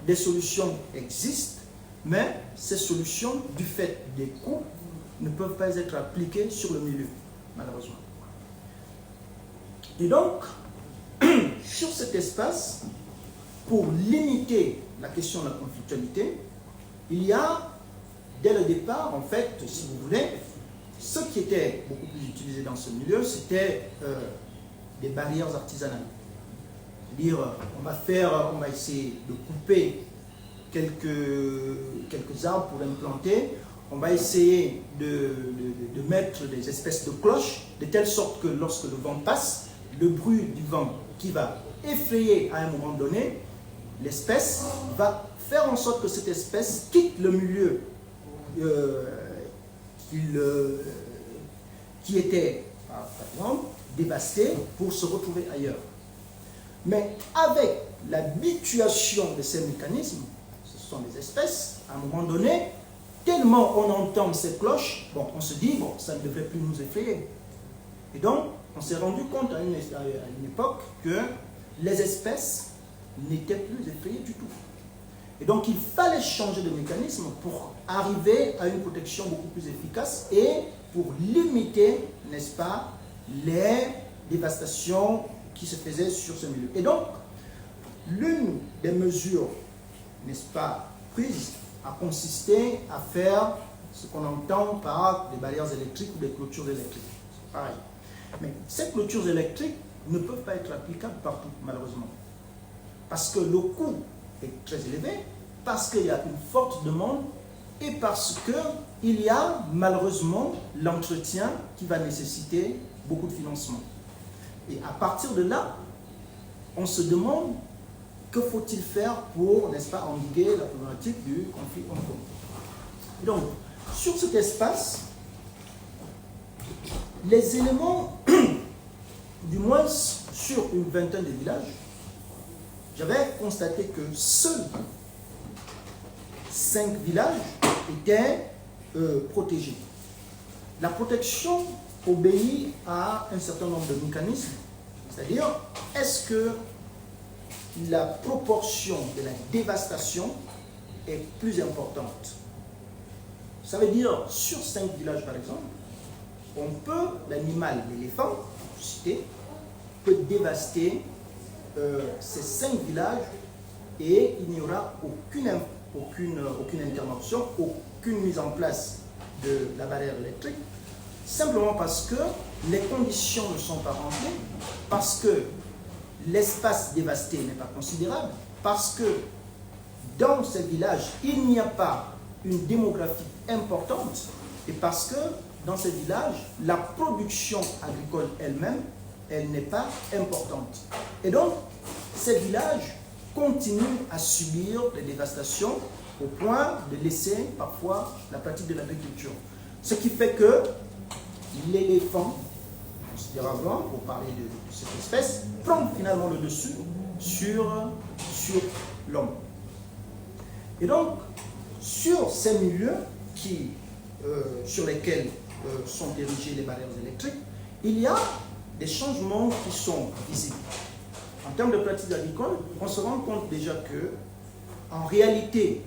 des solutions existent, mais ces solutions, du fait des coûts, ne peuvent pas être appliquées sur le milieu, malheureusement. Et donc, sur cet espace, pour limiter la question de la conflictualité, il y a, dès le départ, en fait, si vous voulez, ce qui était beaucoup plus utilisé dans ce milieu, c'était des barrières artisanales. C'est-à-dire, on va essayer de couper quelques arbres pour implanter, on va essayer de mettre des espèces de cloches, de telle sorte que lorsque le vent passe, le bruit du vent qui va effrayer à un moment donné, l'espèce va faire en sorte que cette espèce quitte le milieu qui était par exemple, dévastés pour se retrouver ailleurs. Mais avec l'habituation de ces mécanismes, ce sont des espèces, à un moment donné, tellement on entend ces cloches, bon, on se dit, bon, ça ne devrait plus nous effrayer. Et donc, on s'est rendu compte à une époque que les espèces n'étaient plus effrayées du tout. Et donc, il fallait changer de mécanisme pour arriver à une protection beaucoup plus efficace et pour limiter, n'est-ce pas, les dévastations qui se faisaient sur ce milieu. Et donc, l'une des mesures, n'est-ce pas, prises a consisté à faire ce qu'on entend par des barrières électriques ou des clôtures électriques. C'est pareil. Mais ces clôtures électriques ne peuvent pas être applicables partout, malheureusement. Parce que le coût est très élevé, parce qu'il y a une forte demande et parce qu'il y a malheureusement l'entretien qui va nécessiter beaucoup de financement. Et à partir de là, on se demande que faut-il faire pour, n'est-ce pas, endiguer la problématique du conflit Hong Kong. Donc, sur cet espace, les éléments, du moins sur une vingtaine de villages, j'avais constaté que seuls 5 villages étaient protégés. La protection obéit à un certain nombre de mécanismes, c'est-à-dire, est-ce que la proportion de la dévastation est plus importante? Ça veut dire, sur 5 villages par exemple, on peut, l'animal, l'éléphant, cité, peut dévaster ces 5 villages et il n'y aura aucune intervention, aucune mise en place de la barrière électrique, simplement parce que les conditions ne sont pas remplies, parce que l'espace dévasté n'est pas considérable, parce que dans ces villages, il n'y a pas une démographie importante et parce que dans ces villages, la production agricole elle-même, elle n'est pas importante. Et donc, ces villages continuent à subir des dévastations au point de laisser parfois la pratique de l'agriculture. Ce qui fait que l'éléphant, considérablement, pour parler de cette espèce, prend finalement le dessus sur l'homme. Et donc, sur ces milieux sur lesquels sont érigées les barrières électriques, il y a des changements qui sont visibles. En termes de pratiques agricoles, on se rend compte déjà que, en réalité,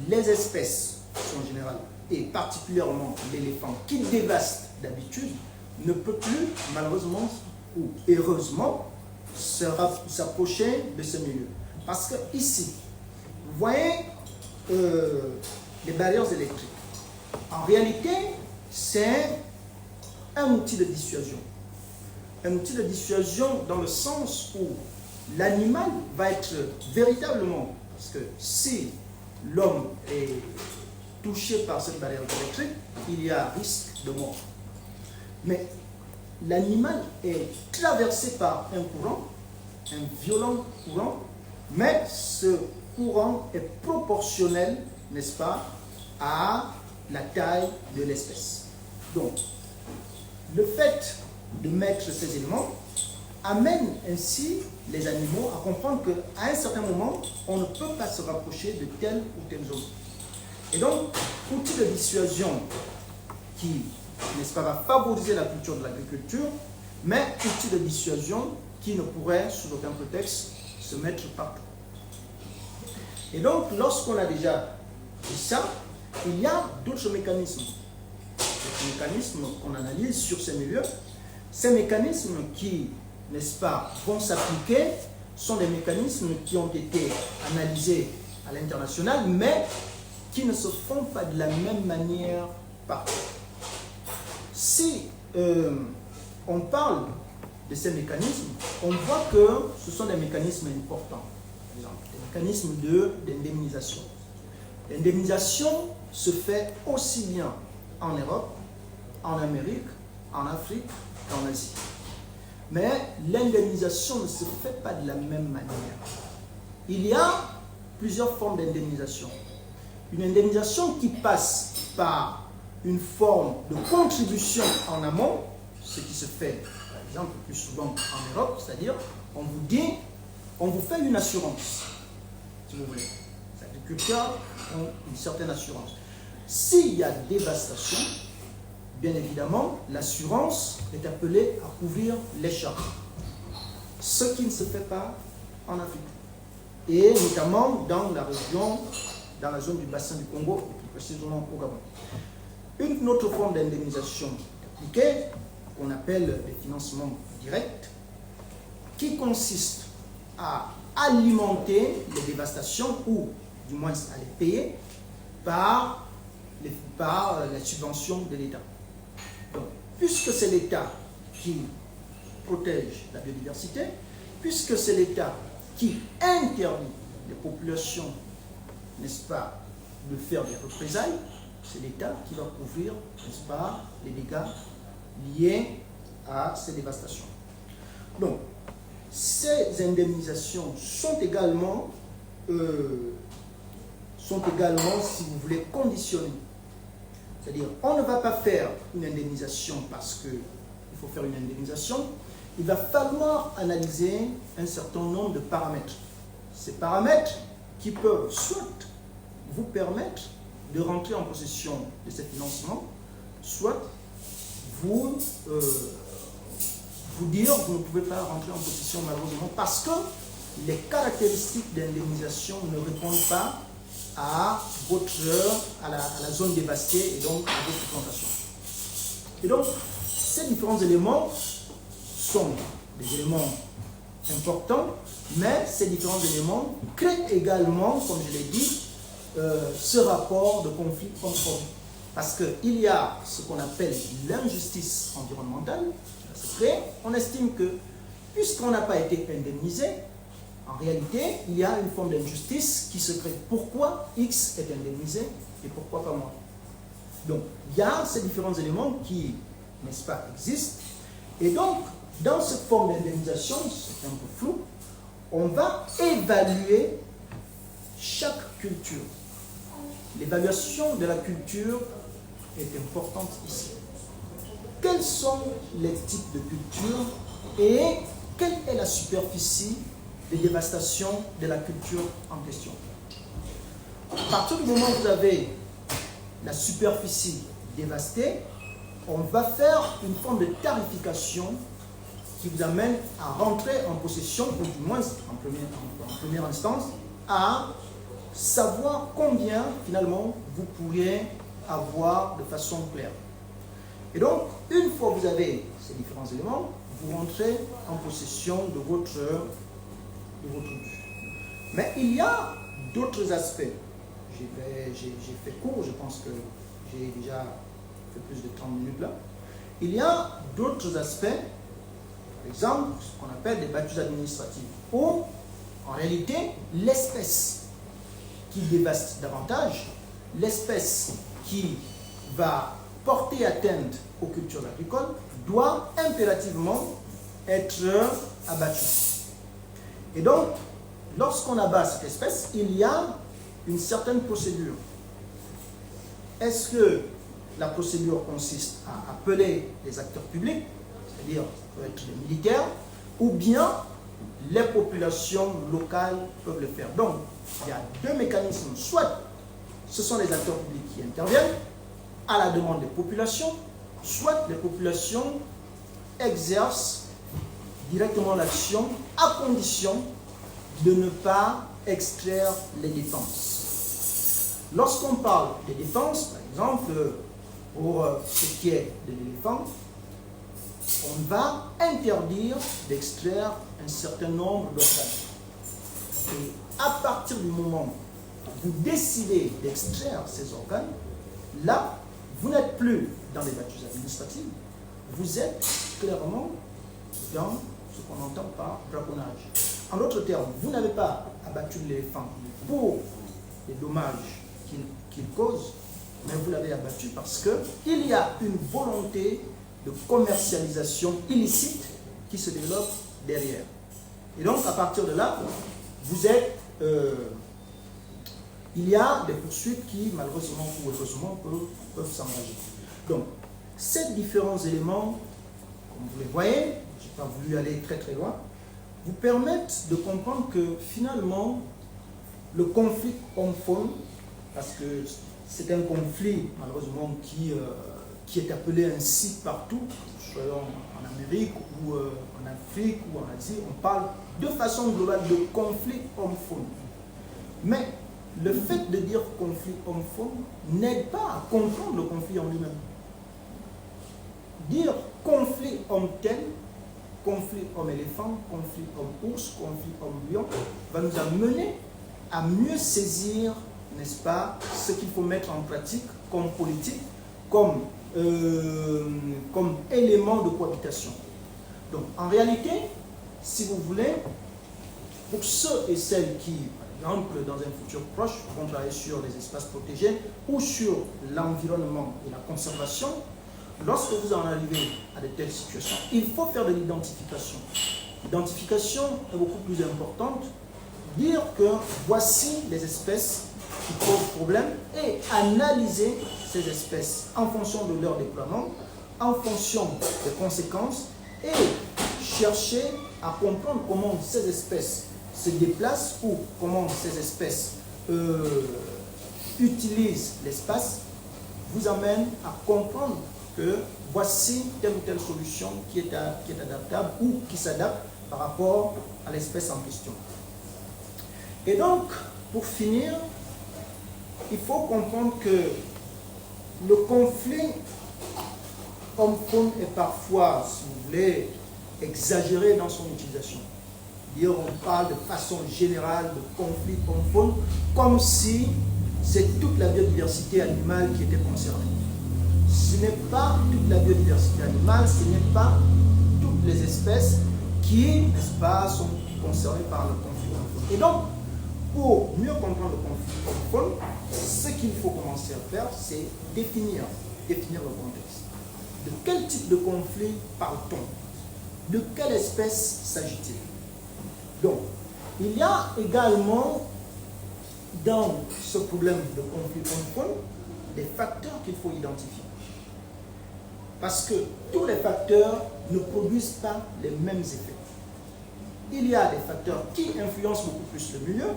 les espèces en général, et particulièrement l'éléphant qui dévaste d'habitude, ne peut plus, malheureusement ou heureusement, s'approcher de ce milieu. Parce que ici, vous voyez les barrières électriques. En réalité, c'est un outil de dissuasion. Un outil de dissuasion dans le sens où l'animal va être véritablement, parce que si l'homme est touché par cette barrière électrique, il y a risque de mort. Mais l'animal est traversé par un courant, un violent courant, mais ce courant est proportionnel, n'est-ce pas, à la taille de l'espèce. Donc, le fait de mettre ces éléments amène ainsi les animaux à comprendre qu'à un certain moment, on ne peut pas se rapprocher de telle ou telle zone. Et donc, outil de dissuasion qui, n'est-ce pas, va favoriser la culture de l'agriculture, mais outil de dissuasion qui ne pourrait, sous aucun prétexte, se mettre partout. Et donc, lorsqu'on a déjà dit ça, il y a d'autres mécanismes. Des mécanismes qu'on analyse sur ces milieux. Ces mécanismes qui, n'est-ce pas, vont s'appliquer sont des mécanismes qui ont été analysés à l'international, mais qui ne se font pas de la même manière partout. Si on parle de ces mécanismes, on voit que ce sont des mécanismes importants. Par exemple, des mécanismes d'indemnisation. L'indemnisation se fait aussi bien en Europe, en Amérique, en Afrique qu'en Asie. Mais l'indemnisation ne se fait pas de la même manière. Il y a plusieurs formes d'indemnisation. Une indemnisation qui passe par une forme de contribution en amont ce qui se fait, par exemple, plus souvent en Europe, c'est-à-dire, on vous dit, on vous fait une assurance, si vous voulez. Les agriculteurs ont une certaine assurance. S'il y a dévastation, bien évidemment, l'assurance est appelée à couvrir les charges. Ce qui ne se fait pas en Afrique. Et notamment dans la région, dans la zone du bassin du Congo, et plus précisément au Gabon. Une autre forme d'indemnisation appliquée, qu'on appelle les financements directs, qui consiste à alimenter les dévastations, ou du moins à les payer, par la subvention de l'État. Donc, puisque c'est l'État qui protège la biodiversité, puisque c'est l'État qui interdit les populations, n'est-ce pas, de faire des représailles, c'est l'État qui va couvrir, n'est-ce pas, les dégâts liés à ces dévastations. Donc, ces indemnisations sont également, si vous voulez, conditionnées. C'est-à-dire, on ne va pas faire une indemnisation parce qu'il faut faire une indemnisation. Il va falloir analyser un certain nombre de paramètres. Ces paramètres qui peuvent soit vous permettre de rentrer en possession de ces financements, soit vous dire que vous ne pouvez pas rentrer en possession malheureusement parce que les caractéristiques d'indemnisation ne répondent pas à la zone dévastée et donc à votre plantation. Et donc, ces différents éléments sont des éléments importants, mais ces différents éléments créent également, comme je l'ai dit, ce rapport de conflit homme-homme. Parce qu'il y a ce qu'on appelle l'injustice environnementale, c'est vrai, on estime que, puisqu'on n'a pas été indemnisé, en réalité, il y a une forme d'injustice qui se crée. Pourquoi X est indemnisé et pourquoi pas moi? Donc, il y a ces différents éléments qui, n'est-ce pas, existent. Et donc, dans cette forme d'indemnisation, c'est un peu flou, on va évaluer chaque culture. L'évaluation de la culture est importante ici. Quels sont les types de cultures et quelle est la superficie de dévastation de la culture en question? À partir du moment où vous avez la superficie dévastée, on va faire une forme de tarification qui vous amène à rentrer en possession, ou du moins en première instance, à savoir combien finalement vous pourriez avoir de façon claire. Et donc, une fois que vous avez ces différents éléments, vous rentrez en possession de votre but. Mais il y a d'autres aspects. J'ai fait court, je pense que j'ai déjà fait plus de 30 minutes là. Il y a d'autres aspects, par exemple, ce qu'on appelle des battues administratives, où, en réalité, l'espèce qui dévaste davantage, l'espèce qui va porter atteinte aux cultures agricoles, doit impérativement être abattue. Et donc, lorsqu'on abat cette espèce, il y a une certaine procédure. Est-ce que la procédure consiste à appeler les acteurs publics, c'est-à-dire ça peut être les militaires, ou bien les populations locales peuvent le faire? Donc, il y a deux mécanismes. Soit ce sont les acteurs publics qui interviennent à la demande des populations, soit les populations exercent directement l'action à condition de ne pas extraire les défenses. Lorsqu'on parle des défenses, par exemple, pour ce qui est de l'éléphant, on va interdire d'extraire un certain nombre d'organes. Et à partir du moment où vous décidez d'extraire ces organes, là, vous n'êtes plus dans les battues administratives, vous êtes clairement dans ce qu'on entend par braconnage. En d'autres termes, vous n'avez pas abattu l'éléphant pour les dommages qu'il cause, mais vous l'avez abattu parce qu'il y a une volonté de commercialisation illicite qui se développe derrière. Et donc, à partir de là, vous êtes... il y a des poursuites qui, malheureusement ou heureusement, peuvent s'engager. Donc, ces différents éléments comme vous les voyez, je n'ai pas voulu aller très très loin, vous permettent de comprendre que finalement, le conflit homme-femme, parce que c'est un conflit malheureusement qui est appelé ainsi partout, soit en Amérique ou en Afrique ou en Asie, on parle de façon globale de conflit homme-femme. Mais le fait de dire conflit homme-femme n'aide pas à comprendre le conflit en lui-même. Dire conflit homme-tel, conflit homme-éléphant, conflit homme-ours, conflit homme-lion va nous amener à mieux saisir, n'est-ce pas, ce qu'il faut mettre en pratique comme politique, comme élément de cohabitation. Donc, en réalité, si vous voulez, pour ceux et celles qui, par exemple, dans un futur proche, vont travailler sur les espaces protégés ou sur l'environnement et la conservation, lorsque vous en arrivez à de telles situations, il faut faire de l'identification. L'identification est beaucoup plus importante. Dire que voici les espèces qui posent problème et analyser ces espèces en fonction de leur déploiement, en fonction des conséquences et chercher à comprendre comment ces espèces se déplacent ou comment ces espèces utilisent l'espace, vous amène à comprendre que voici telle ou telle solution qui est adaptable ou qui s'adapte par rapport à l'espèce en question. Et donc, pour finir, il faut comprendre que le conflit homme-femme est parfois, si vous voulez, exagéré dans son utilisation. Dire on parle de façon générale de conflit homme-femme comme si c'est toute la biodiversité animale qui était concernée. Ce n'est pas toute la biodiversité animale, ce n'est pas toutes les espèces qui, n'est-ce pas, sont concernées par le conflit homme-femme. Et donc, pour mieux comprendre le conflit homme-femme, ce qu'il faut commencer à faire, c'est définir le contexte. De quel type de conflit parle-t-on? De quelle espèce s'agit-il? Donc, il y a également dans ce problème de conflit homme-femme des facteurs qu'il faut identifier. Parce que tous les facteurs ne produisent pas les mêmes effets. Il y a des facteurs qui influencent beaucoup plus le milieu,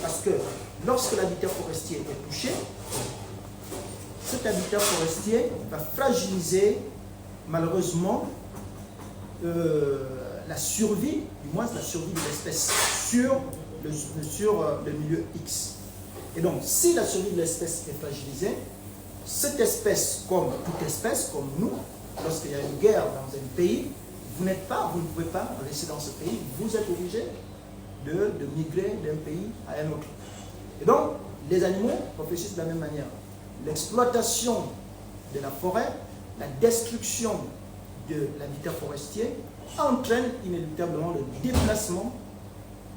parce que lorsque l'habitat forestier est touché, cet habitat forestier va fragiliser malheureusement la survie, du moins la survie de l'espèce sur le milieu X. Et donc, si la survie de l'espèce est fragilisée, cette espèce, comme toute espèce, comme nous, lorsqu'il y a une guerre dans un pays, vous ne pouvez pas rester dans ce pays, vous êtes obligé de migrer d'un pays à un autre. Et donc, les animaux réfléchissent de la même manière. L'exploitation de la forêt, la destruction de l'habitat forestier entraîne inéluctablement le déplacement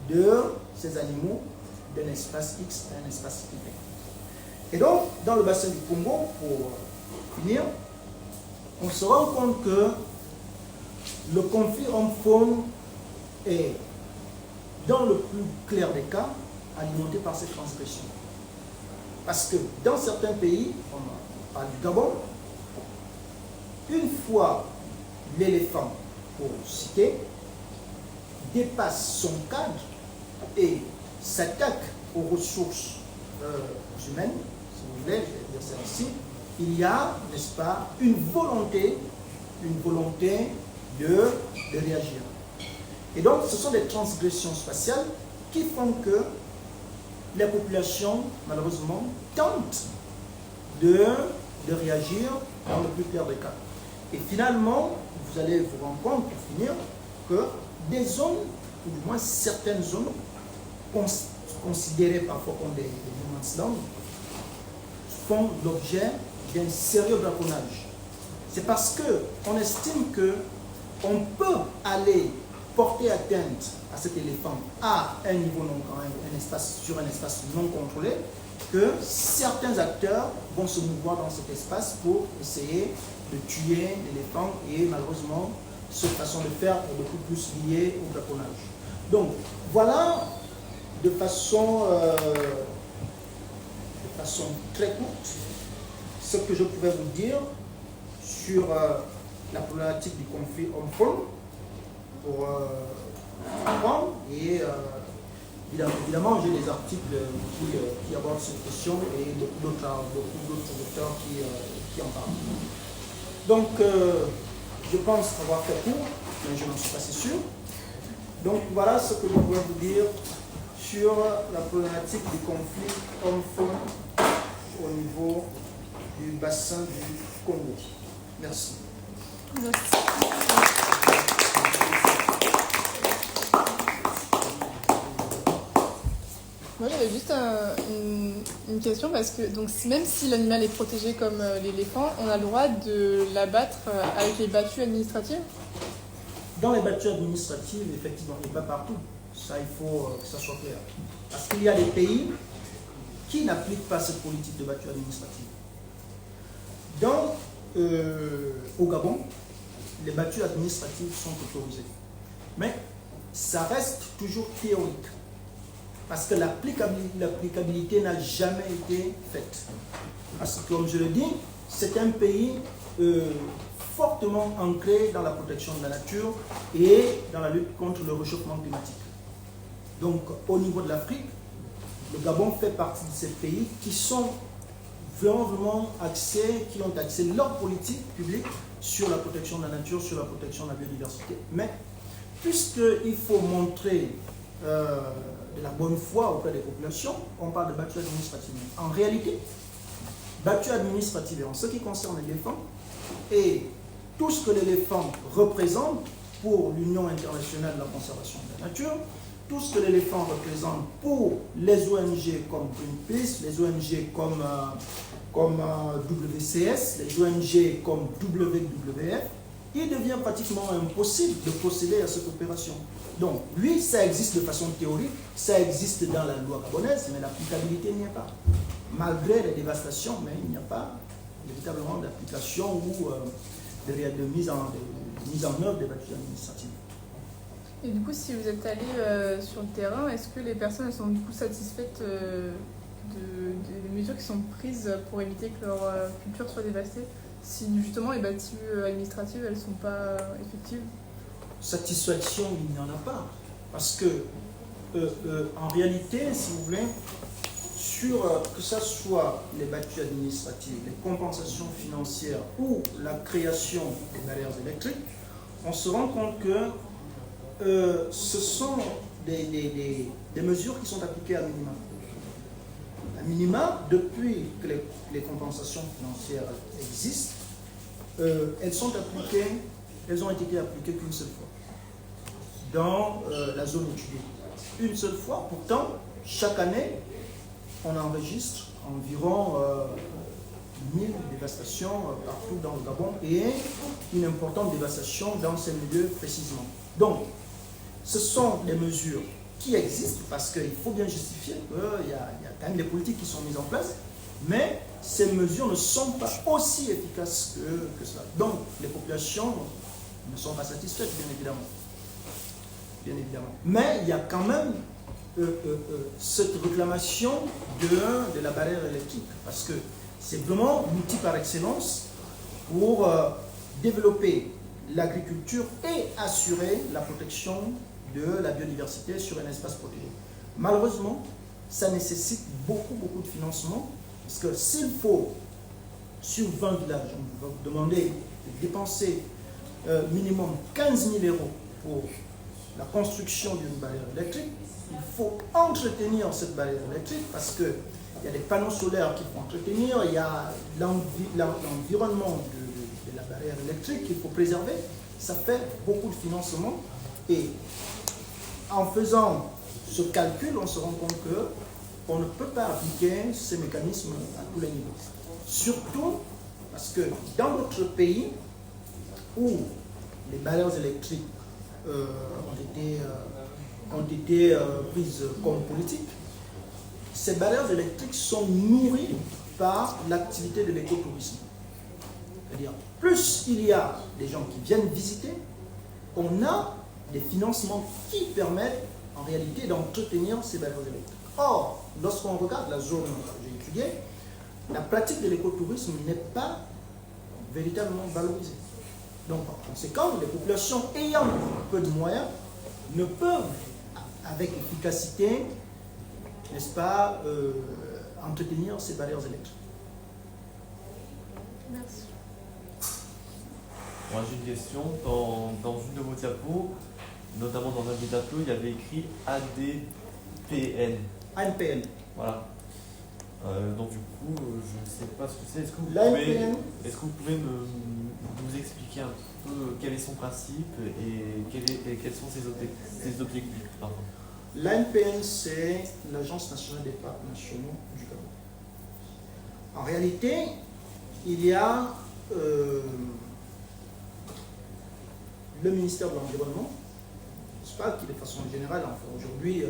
de ces animaux d'un espace X à un espace Y. Et donc, dans le bassin du Congo, pour finir, on se rend compte que le conflit homme-faune est, dans le plus clair des cas, alimenté par ces transgressions. Parce que dans certains pays, on parle du Gabon, une fois l'éléphant, pour citer, dépasse son cadre et s'attaque aux ressources humaines, si vous voulez, je vais dire ça ici, il y a, n'est-ce pas, une volonté de réagir. Et donc, ce sont des transgressions spatiales qui font que les populations, malheureusement, tentent de réagir dans le plus clair des cas. Et finalement, vous allez vous rendre compte, pour finir, que des zones, ou du moins certaines zones, considérées parfois comme des no man's land, font l'objet d'un sérieux braconnage. C'est parce qu'on estime qu'on peut aller porter atteinte à cet éléphant à un niveau non sur un espace non contrôlé, que certains acteurs vont se mouvoir dans cet espace pour essayer de tuer l'éléphant, et malheureusement, cette façon de faire est beaucoup plus liée au braconnage. Donc, voilà de façon très courte ce que je pouvais vous dire sur la problématique du conflit homme-femme pour apprendre et évidemment j'ai des articles qui abordent cette question et beaucoup d'autres auteurs qui en parlent. Donc je pense avoir fait court, mais je n'en suis pas si sûr. Donc voilà ce que je pourrais vous dire sur la problématique du conflit homme-femme au niveau du bassin du Congo. Merci.
Merci. Moi j'avais juste une question parce que donc, même si l'animal est protégé comme l'éléphant, on a le droit de l'abattre avec les battues administratives?
Dans les battues administratives, effectivement, et pas partout. Ça, il faut que ça soit clair. Parce qu'il y a des pays qui n'appliquent pas cette politique de battue administrative. Au Gabon, les battues administratives sont autorisées. Mais ça reste toujours théorique. Parce que l'applicabilité n'a jamais été faite. Parce que, comme je le dis, c'est un pays fortement ancré dans la protection de la nature et dans la lutte contre le réchauffement climatique. Donc, au niveau de l'Afrique, le Gabon fait partie de ces pays qui sont vraiment axés, qui ont axé leur politique publique sur la protection de la nature, sur la protection de la biodiversité. Mais, puisqu'il faut montrer de la bonne foi auprès des populations, on parle de battue administrative. En réalité, battue administrative, en ce qui concerne l'éléphant, et tout ce que l'éléphant représente pour l'Union internationale de la conservation de la nature, tout ce que l'éléphant représente pour les ONG comme Greenpeace, les ONG comme WCS, les ONG comme WWF, il devient pratiquement impossible de procéder à cette opération. Donc, oui, ça existe de façon théorique, ça existe dans la loi gabonaise, mais l'applicabilité n'y est pas. Malgré les dévastations, mais il n'y a pas véritablement d'application ou de mise en œuvre des battues administratives.
Et du coup, si vous êtes allé sur le terrain, est-ce que les personnes elles sont du coup satisfaites des mesures qui sont prises pour éviter que leur culture soit dévastée, si justement les battues administratives elles ne sont pas effectives?
Satisfaction, il n'y en a pas. Parce que, en réalité, si vous voulez, que ce soit les battues administratives, les compensations financières ou la création des barrières électriques, on se rend compte que ce sont des mesures qui sont appliquées à minima. À minima, depuis que les compensations financières existent, elles ont été appliquées qu'une seule fois dans la zone étudiée. Une seule fois, pourtant, chaque année, on enregistre environ 1000 dévastations partout dans le Gabon et une importante dévastation dans ces milieux précisément. Donc, ce sont des mesures qui existent parce qu'il faut bien justifier qu'il y a quand même des politiques qui sont mises en place, mais ces mesures ne sont pas aussi efficaces que cela. Donc, les populations ne sont pas satisfaites, bien évidemment. Bien évidemment. Mais il y a quand même cette réclamation de la barrière électrique, parce que c'est vraiment l'outil par excellence pour développer l'agriculture et assurer la protection de la biodiversité sur un espace protégé. Malheureusement, ça nécessite beaucoup de financement, parce que s'il faut, sur 20 villages, on va vous demander de dépenser minimum 15 000 € pour la construction d'une barrière électrique, il faut entretenir cette barrière électrique parce qu'il y a des panneaux solaires qu'il faut entretenir, il y a l'environnement de la barrière électrique qu'il faut préserver. Ça fait beaucoup de financement et en faisant ce calcul, on se rend compte qu'on ne peut pas appliquer ces mécanismes à tous les niveaux. Surtout parce que dans d'autres pays où les barrières électriques ont été prises comme politique, ces barrières électriques sont nourries par l'activité de l'écotourisme. C'est-à-dire, plus il y a des gens qui viennent visiter, on a des financements qui permettent en réalité d'entretenir ces barrières électriques. Or, lorsqu'on regarde la zone que j'ai étudiée, la pratique de l'écotourisme n'est pas véritablement valorisée. Donc par conséquent, les populations ayant peu de moyens ne peuvent, avec efficacité, n'est-ce pas, entretenir ces barrières électriques.
Merci.
Moi j'ai une question. Dans une de vos diapos, notamment dans un des tableaux, il y avait écrit ADPN.
ANPN.
Voilà. Donc du coup, je ne sais pas ce que c'est. Est-ce que vous pouvez nous expliquer un peu quel est son principe et quels sont ses objectifs, pardon.
L'ANPN, c'est l'Agence nationale des parcs nationaux du Gabon. En réalité, il y a le ministère de l'Environnement, n'est-ce pas, qui de façon générale, enfin, aujourd'hui,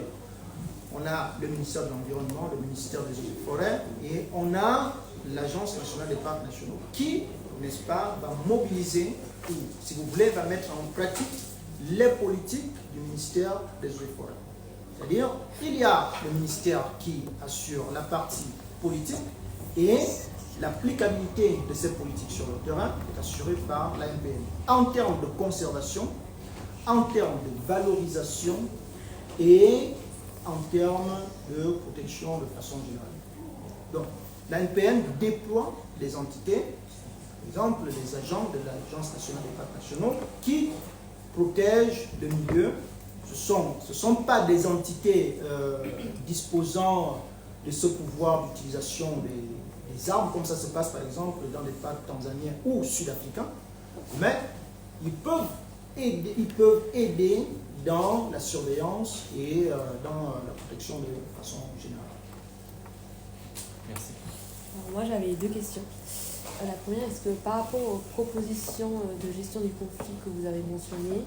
on a le ministère de l'Environnement, le ministère des Eaux et Forêts, et on a l'Agence nationale des parcs nationaux, qui, n'est-ce pas, va mobiliser, ou, si vous voulez, va mettre en pratique les politiques du ministère des Eaux et Forêts. C'est-à-dire, il y a le ministère qui assure la partie politique et l'applicabilité de ces politiques sur le terrain est assurée par l'ANPN. En termes de conservation, en termes de valorisation et en termes de protection de façon générale. Donc, l'ANPN déploie des entités, par exemple les agents de l'Agence nationale des parcs nationaux, qui protègent le milieu. Ce ne sont pas des entités disposant de ce pouvoir d'utilisation des armes, comme ça se passe par exemple dans les parcs tanzaniens ou sud-africains, mais ils peuvent aider dans la surveillance et dans la protection de façon générale.
Merci.
Alors moi j'avais deux questions. La première, est-ce que par rapport aux propositions de gestion du conflit que vous avez mentionnées,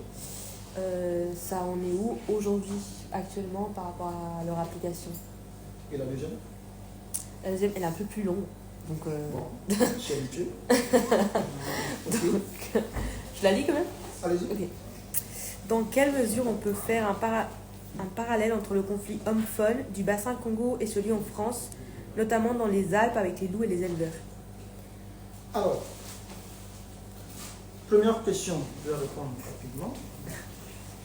ça en est où aujourd'hui, actuellement, par rapport à leur application?
Et la deuxième?
La deuxième, elle est un peu plus longue. Donc,
Bon, je suis habitué.
Donc, je la lis quand même?
Allez-y.
Ok. Dans quelle mesure on peut faire un parallèle entre le conflit homme-faune du bassin Congo et celui en France, notamment dans les Alpes avec les loups et les éleveurs?
Alors, première question, je vais répondre rapidement.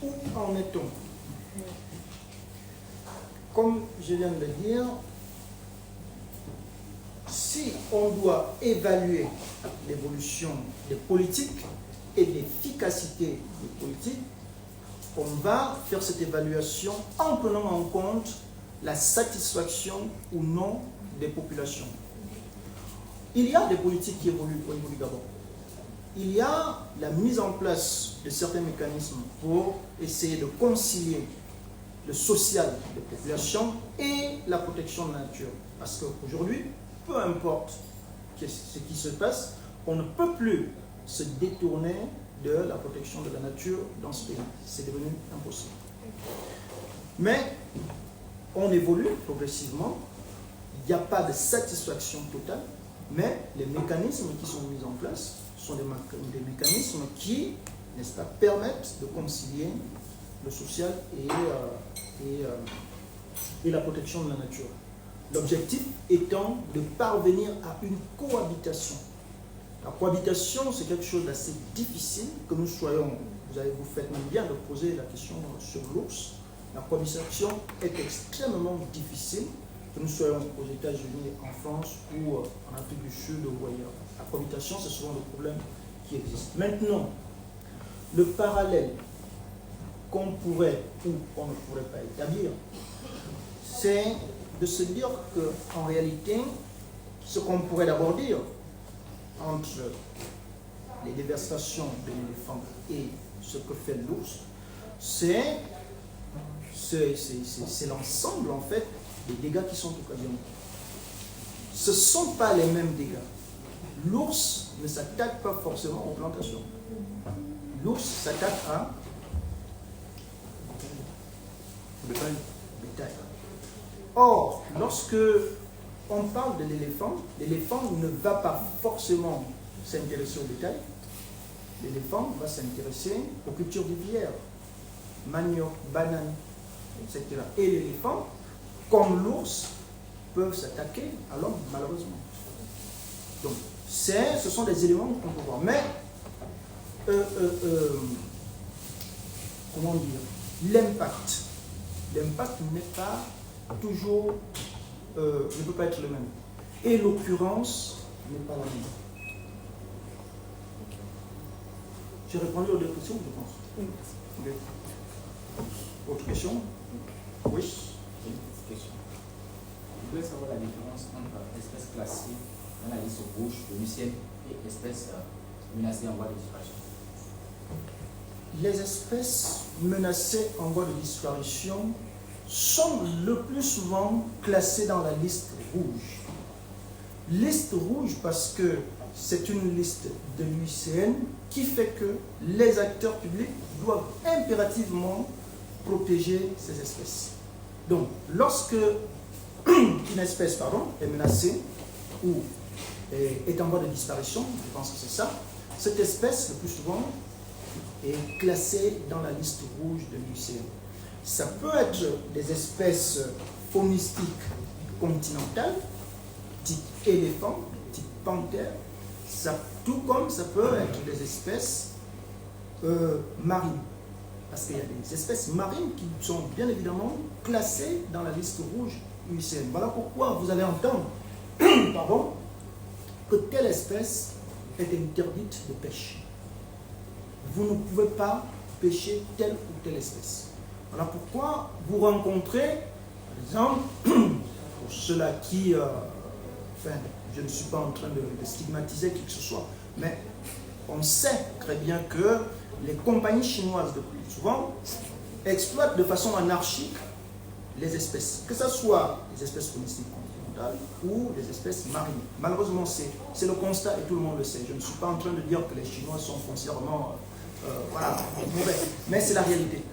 Où en est-on? Comme je viens de le dire, si on doit évaluer l'évolution des politiques et l'efficacité des politiques, on va faire cette évaluation en prenant en compte la satisfaction ou non des populations. Il y a des politiques qui évoluent au niveau du Gabon. Il y a la mise en place de certains mécanismes pour essayer de concilier le social des populations et la protection de la nature. Parce qu'aujourd'hui, peu importe ce qui se passe, on ne peut plus se détourner de la protection de la nature dans ce pays. C'est devenu impossible. Mais on évolue progressivement. Il n'y a pas de satisfaction totale, mais les mécanismes qui sont mis en place sont des mécanismes qui, n'est-ce pas, permettent de concilier le social et la protection de la nature. L'objectif étant de parvenir à une cohabitation. La cohabitation, c'est quelque chose d'assez difficile, que nous soyons, vous faites même bien de poser la question sur l'ours. La cohabitation est extrêmement difficile, que nous soyons aux États-Unis, en France ou en Afrique du Sud ou ailleurs. La cohabitation, c'est souvent le problème qui existe. Maintenant, le parallèle qu'on pourrait ou qu'on ne pourrait pas établir, c'est de se dire qu'en réalité, ce qu'on pourrait d'abord dire entre les dévastations de l'éléphant et ce que fait l'ours, c'est l'ensemble en fait des dégâts qui sont occasionnés. Ce ne sont pas les mêmes dégâts. L'ours ne s'attaque pas forcément aux plantations. L'ours s'attaque à bétail. Or, lorsque on parle de l'éléphant ne va pas forcément s'intéresser au bétail. L'éléphant va s'intéresser aux cultures vivrières, manioc, banane, etc. Et l'éléphant, comme l'ours, peuvent s'attaquer à l'homme, malheureusement. Donc, ce sont des éléments qu'on peut voir. Mais, comment dire, l'impact. L'impact n'est pas toujours, ne peut pas être le même. Et l'occurrence n'est pas la même. J'ai répondu aux deux questions, je pense.
Oui.
Okay. Autre question? Oui.
J'ai une petite question. Je voulais savoir la différence entre espèces classées dans la liste rouge de l'UCN et espèces menacées en voie de disparition.
Les espèces menacées en voie de disparition sont le plus souvent classées dans la liste rouge. Liste rouge parce que c'est une liste de l'UICN qui fait que les acteurs publics doivent impérativement protéger ces espèces. Donc, lorsque une espèce est menacée ou est en voie de disparition, je pense que c'est ça, cette espèce, le plus souvent, est classée dans la liste rouge de l'UICN. Ça peut être des espèces faunistiques continentales, type éléphant, type panthère, tout comme ça peut être des espèces marines. Parce qu'il y a des espèces marines qui sont bien évidemment classées dans la liste rouge UICN. Voilà pourquoi vous allez entendre que telle espèce est interdite de pêche. Vous ne pouvez pas pêcher telle ou telle espèce. Voilà pourquoi vous rencontrez, par exemple, pour ceux-là qui... enfin, je ne suis pas en train de stigmatiser qui que ce soit, mais on sait très bien que les compagnies chinoises, de plus souvent, exploitent de façon anarchique les espèces, que ce soit les espèces faunistiques continentales ou les espèces marines. Malheureusement, c'est le constat et tout le monde le sait. Je ne suis pas en train de dire que les Chinois sont foncièrement mauvais, mais c'est la réalité.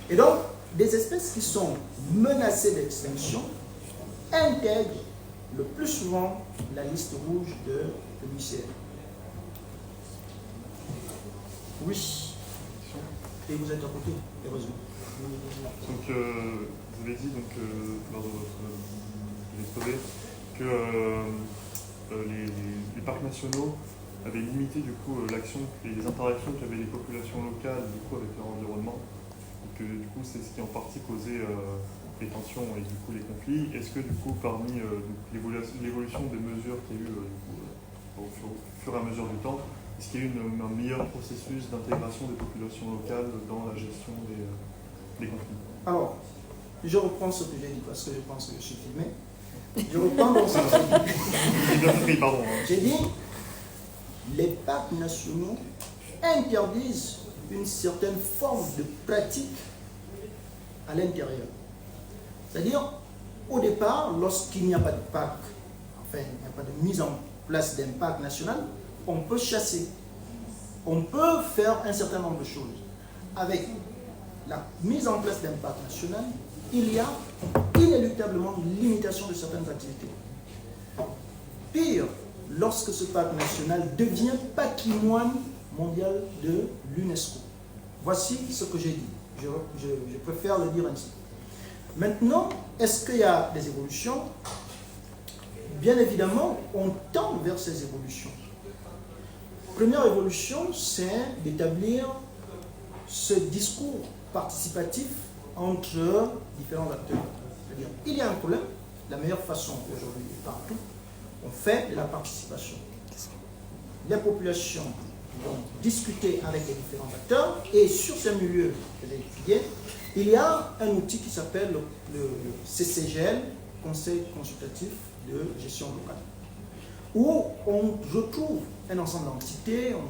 Et donc, des espèces qui sont menacées d'extinction intègrent le plus souvent la liste rouge de l'UICN. Oui. Et vous êtes à côté, heureusement.
Donc, vous avez dit lors de votre exposé que les parcs nationaux avaient limité du coup l'action et les interactions qu'avaient les populations locales du coup avec leur environnement, et que du coup c'est ce qui en partie causait les tensions et du coup les conflits. Est-ce que du coup parmi l'évolution des mesures qu'il y a eu au fur et à mesure du temps, est-ce qu'il y a eu un meilleur processus d'intégration des populations locales dans la gestion des conflits?
Alors, je reprends ce que j'ai dit parce que je pense que je suis filmé. Je reprends dans ce que j'ai dit. J'ai dit, les parcs nationaux interdisent une certaine forme de pratique à l'intérieur. C'est-à-dire, au départ, lorsqu'il n'y a pas de parc, enfin, il n'y a pas de mise en place d'un parc national, on peut chasser. On peut faire un certain nombre de choses. Avec la mise en place d'un parc national, il y a inéluctablement une limitation de certaines activités. Pire, lorsque ce parc national devient patrimoine mondial de l'UNESCO. Voici ce que j'ai dit. Je préfère le dire ainsi. Maintenant, est-ce qu'il y a des évolutions? Bien évidemment, on tend vers ces évolutions. Première évolution, c'est d'établir ce discours participatif entre différents acteurs. C'est-à-dire, il y a un problème, la meilleure façon aujourd'hui et partout, on fait de la participation. Les populations vont discuter avec les différents acteurs et sur ces milieux que j'ai étudiés, il y a un outil qui s'appelle le CCGL, Conseil consultatif de gestion locale, où on retrouve un ensemble d'entités, on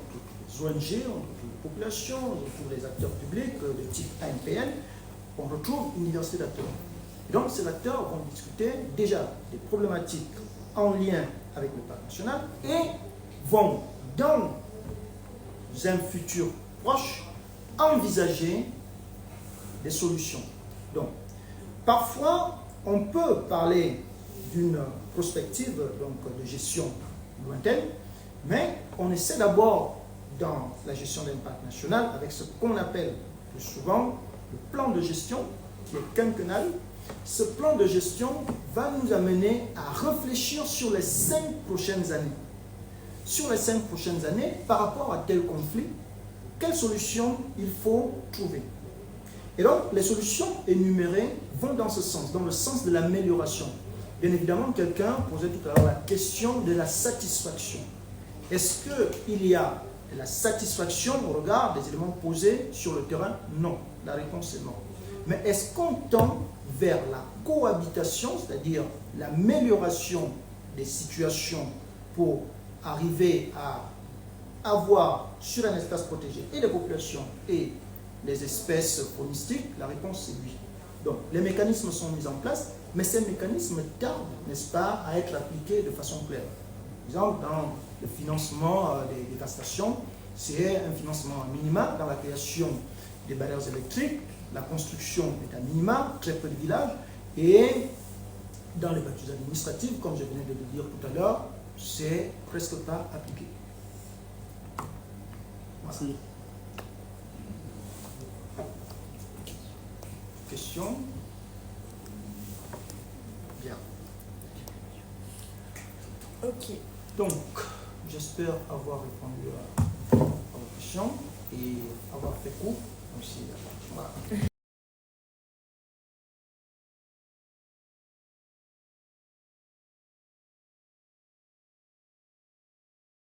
retrouve les ONG, on retrouve les populations, on retrouve les acteurs publics de type ANPN, on retrouve une diversité d'acteurs. Et donc ces acteurs vont discuter déjà des problématiques en lien avec le parc national et vont, dans un futur proche, envisager des solutions. Donc, parfois, on peut parler d'une prospective de gestion lointaine, mais on essaie d'abord, dans la gestion d'un parc national, avec ce qu'on appelle plus souvent le plan de gestion, qui est quinquennal. Ce plan de gestion va nous amener à réfléchir sur les 5 prochaines années. Sur les 5 prochaines années, par rapport à tel conflit, quelle solution il faut trouver. Et donc, les solutions énumérées vont dans ce sens, dans le sens de l'amélioration. Bien évidemment, quelqu'un posait tout à l'heure la question de la satisfaction. Est-ce qu'il y a de la satisfaction au regard des éléments posés sur le terrain? Non. La réponse est non. Mais est-ce qu'on tend vers la cohabitation, c'est-à-dire l'amélioration des situations pour arriver à avoir sur un espace protégé et les populations et les espèces faunistiques? La réponse est oui. Donc, les mécanismes sont mis en place, mais ces mécanismes tardent, n'est-ce pas, à être appliqués de façon claire. Par exemple, dans le financement des dévastations, c'est un financement minima dans la création des barrières électriques, la construction est à minima, très peu de villages, et dans les bâtiments administratifs, comme je venais de le dire tout à l'heure, c'est presque pas appliqué. Voilà.
Merci.
Question? Bien.
Ok.
Donc, j'espère avoir répondu à vos questions et avoir fait court aussi. Voilà.